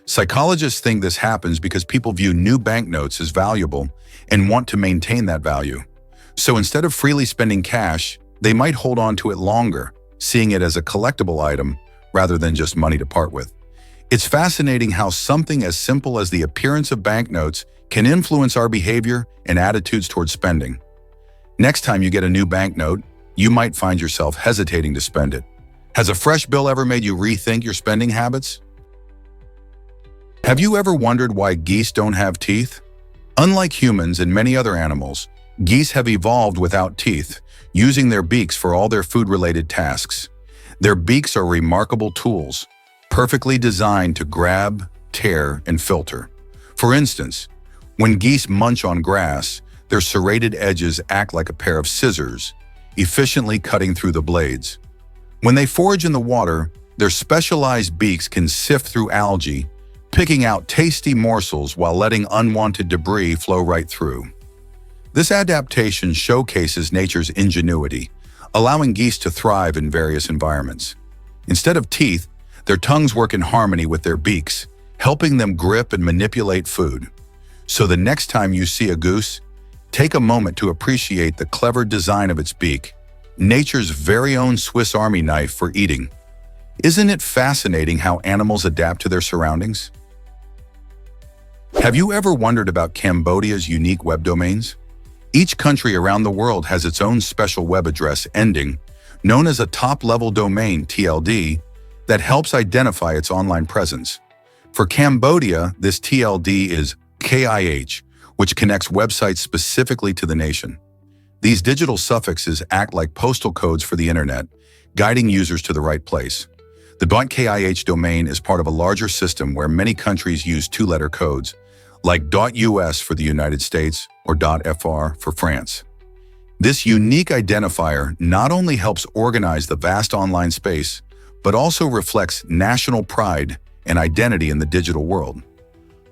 Psychologists think this happens because people view new banknotes as valuable and want to maintain that value. So instead of freely spending cash, they might hold on to it longer, seeing it as a collectible item rather than just money to part with. It's fascinating how something as simple as the appearance of banknotes can influence our behavior and attitudes towards spending. Next time you get a new banknote, you might find yourself hesitating to spend it. Has a fresh bill ever made you rethink your spending habits? Have you ever wondered why geese don't have teeth? Unlike humans and many other animals, geese have evolved without teeth, using their beaks for all their food-related tasks. Their beaks are remarkable tools, perfectly designed to grab, tear, and filter. For instance, when geese munch on grass, their serrated edges act like a pair of scissors, efficiently cutting through the blades. When they forage in the water, their specialized beaks can sift through algae, picking out tasty morsels while letting unwanted debris flow right through. This adaptation showcases nature's ingenuity, allowing geese to thrive in various environments. Instead of teeth, their tongues work in harmony with their beaks, helping them grip and manipulate food. So the next time you see a goose, take a moment to appreciate the clever design of its beak, nature's very own Swiss Army knife for eating. Isn't it fascinating how animals adapt to their surroundings? Have you ever wondered about Cambodia's unique web domains? Each country around the world has its own special web address ending, known as a top-level domain (TLD), that helps identify its online presence. For Cambodia, this TLD is KIH, which connects websites specifically to the nation. These digital suffixes act like postal codes for the internet, guiding users to the right place. The .kih domain is part of a larger system where many countries use two-letter codes, like .us for the United States or .fr for France. This unique identifier not only helps organize the vast online space, but also reflects national pride and identity in the digital world.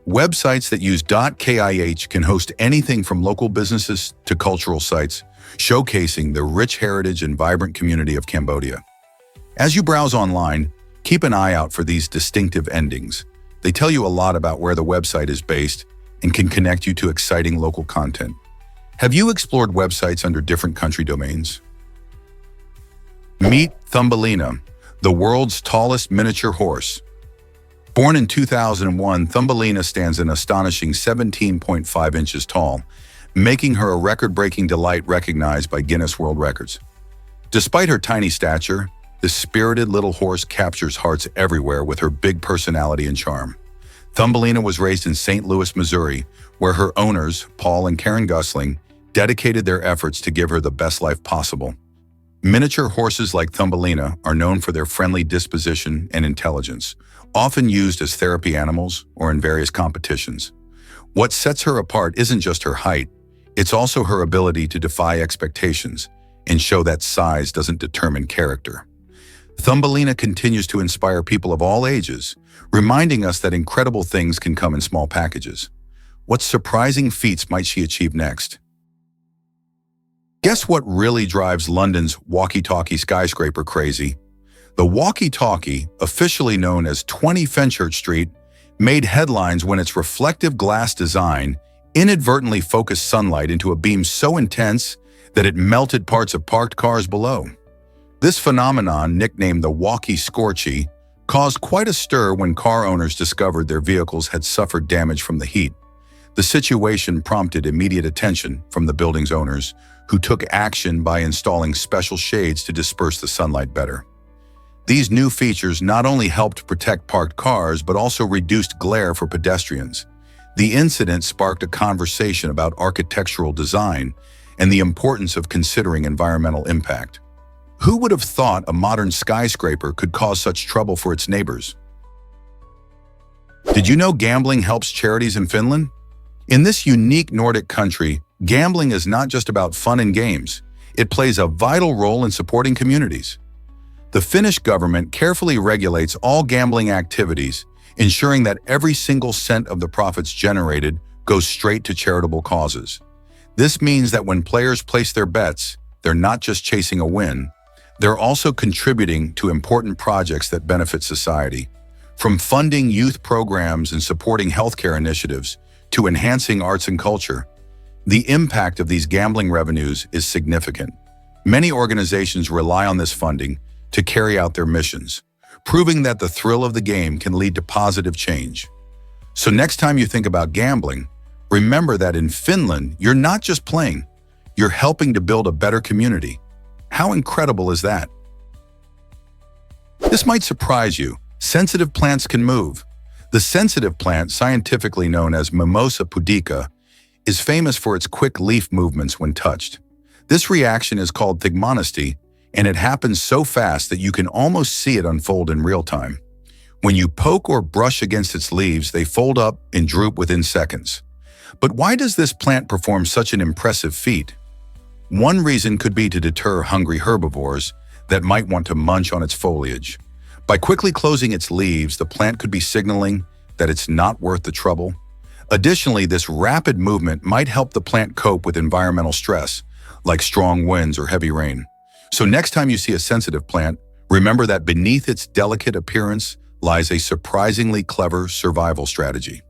Websites that use .kih can host anything from local businesses to cultural sites, showcasing the rich heritage and vibrant community of Cambodia. As you browse online, keep an eye out for these distinctive endings. They tell you a lot about where the website is based and can connect you to exciting local content. Have you explored websites under different country domains? Meet Thumbelina, the world's tallest miniature horse. Born in 2001, Thumbelina stands an astonishing 17.5 inches tall, making her a record-breaking delight recognized by Guinness World Records. Despite her tiny stature, this spirited little horse captures hearts everywhere with her big personality and charm. Thumbelina was raised in St. Louis, Missouri, where her owners, Paul and Karen Gusling, dedicated their efforts to give her the best life possible. Miniature horses like Thumbelina are known for their friendly disposition and intelligence, often used as therapy animals or in various competitions. What sets her apart isn't just her height, it's also her ability to defy expectations and show that size doesn't determine character. Thumbelina continues to inspire people of all ages, reminding us that incredible things can come in small packages. What surprising feats might she achieve next? Guess what really drives London's walkie-talkie skyscraper crazy? The walkie-talkie, officially known as 20 Fenchurch Street, made headlines when its reflective glass design inadvertently focused sunlight into a beam so intense that it melted parts of parked cars below. This phenomenon, nicknamed the walkie-scorchy, caused quite a stir when car owners discovered their vehicles had suffered damage from the heat. The situation prompted immediate attention from the building's owners, who took action by installing special shades to disperse the sunlight better. These new features not only helped protect parked cars but also reduced glare for pedestrians. The incident sparked a conversation about architectural design and the importance of considering environmental impact. Who would have thought a modern skyscraper could cause such trouble for its neighbors? Did you know gambling helps charities in Finland? In this unique Nordic country, gambling is not just about fun and games. It plays a vital role in supporting communities. The Finnish government carefully regulates all gambling activities, ensuring that every single cent of the profits generated goes straight to charitable causes. This means that when players place their bets, they're not just chasing a win, they're also contributing to important projects that benefit society. From funding youth programs and supporting healthcare initiatives to enhancing arts and culture, the impact of these gambling revenues is significant. Many organizations rely on this funding to carry out their missions, proving that the thrill of the game can lead to positive change. So next time you think about gambling, remember that in Finland, you're not just playing, you're helping to build a better community. How incredible is that? This might surprise you. Sensitive plants can move. The sensitive plant, scientifically known as Mimosa pudica, is famous for its quick leaf movements when touched. This reaction is called thigmonesty, and it happens so fast that you can almost see it unfold in real time. When you poke or brush against its leaves, they fold up and droop within seconds. But why does this plant perform such an impressive feat? One reason could be to deter hungry herbivores that might want to munch on its foliage. By quickly closing its leaves, the plant could be signaling that it's not worth the trouble. Additionally, this rapid movement might help the plant cope with environmental stress, like strong winds or heavy rain. So next time you see a sensitive plant, remember that beneath its delicate appearance lies a surprisingly clever survival strategy.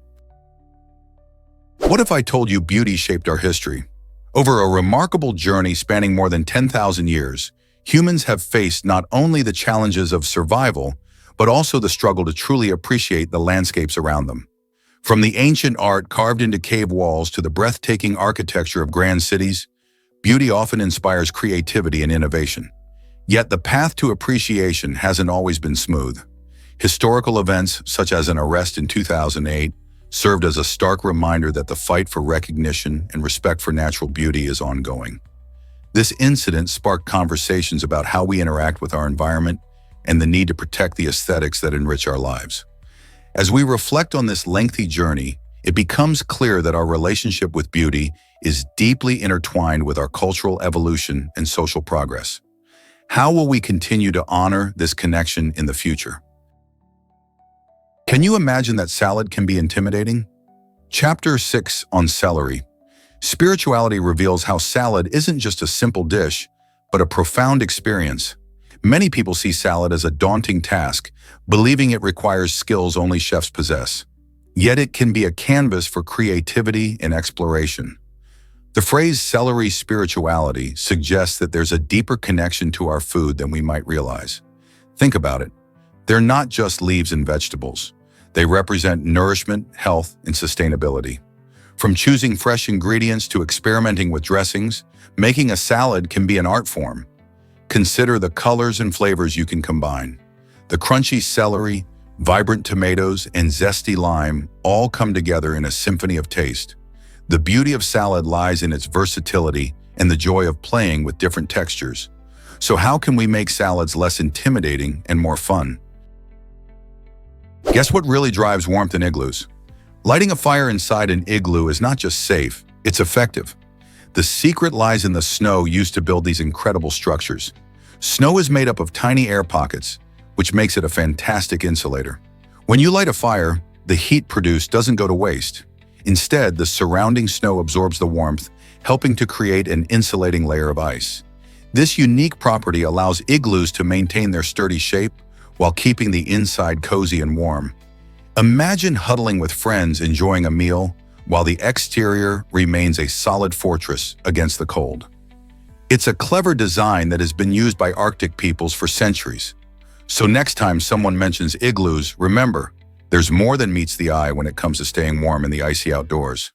What if I told you beauty shaped our history? Over a remarkable journey spanning more than 10,000 years, humans have faced not only the challenges of survival, but also the struggle to truly appreciate the landscapes around them. From the ancient art carved into cave walls to the breathtaking architecture of grand cities, beauty often inspires creativity and innovation. Yet the path to appreciation hasn't always been smooth. Historical events, such as an arrest in 2008, served as a stark reminder that the fight for recognition and respect for natural beauty is ongoing. This incident sparked conversations about how we interact with our environment and the need to protect the aesthetics that enrich our lives. As we reflect on this lengthy journey, it becomes clear that our relationship with beauty is deeply intertwined with our cultural evolution and social progress. How will we continue to honor this connection in the future? Can you imagine that salad can be intimidating? Chapter 6 on celery. Spirituality reveals how salad isn't just a simple dish, but a profound experience. Many people see salad as a daunting task, believing it requires skills only chefs possess. Yet it can be a canvas for creativity and exploration. The phrase celery spirituality suggests that there's a deeper connection to our food than we might realize. Think about it. They're not just leaves and vegetables. They represent nourishment, health, and sustainability. From choosing fresh ingredients to experimenting with dressings, making a salad can be an art form. Consider the colors and flavors you can combine. The crunchy celery, vibrant tomatoes, and zesty lime all come together in a symphony of taste. The beauty of salad lies in its versatility and the joy of playing with different textures. So how can we make salads less intimidating and more fun? Guess what really drives warmth in igloos? Lighting a fire inside an igloo is not just safe, it's effective. The secret lies in the snow used to build these incredible structures. Snow is made up of tiny air pockets, which makes it a fantastic insulator. When you light a fire, the heat produced doesn't go to waste. Instead, the surrounding snow absorbs the warmth, helping to create an insulating layer of ice. This unique property allows igloos to maintain their sturdy shape while keeping the inside cozy and warm. Imagine huddling with friends enjoying a meal while the exterior remains a solid fortress against the cold. It's a clever design that has been used by Arctic peoples for centuries. So next time someone mentions igloos, remember, there's more than meets the eye when it comes to staying warm in the icy outdoors.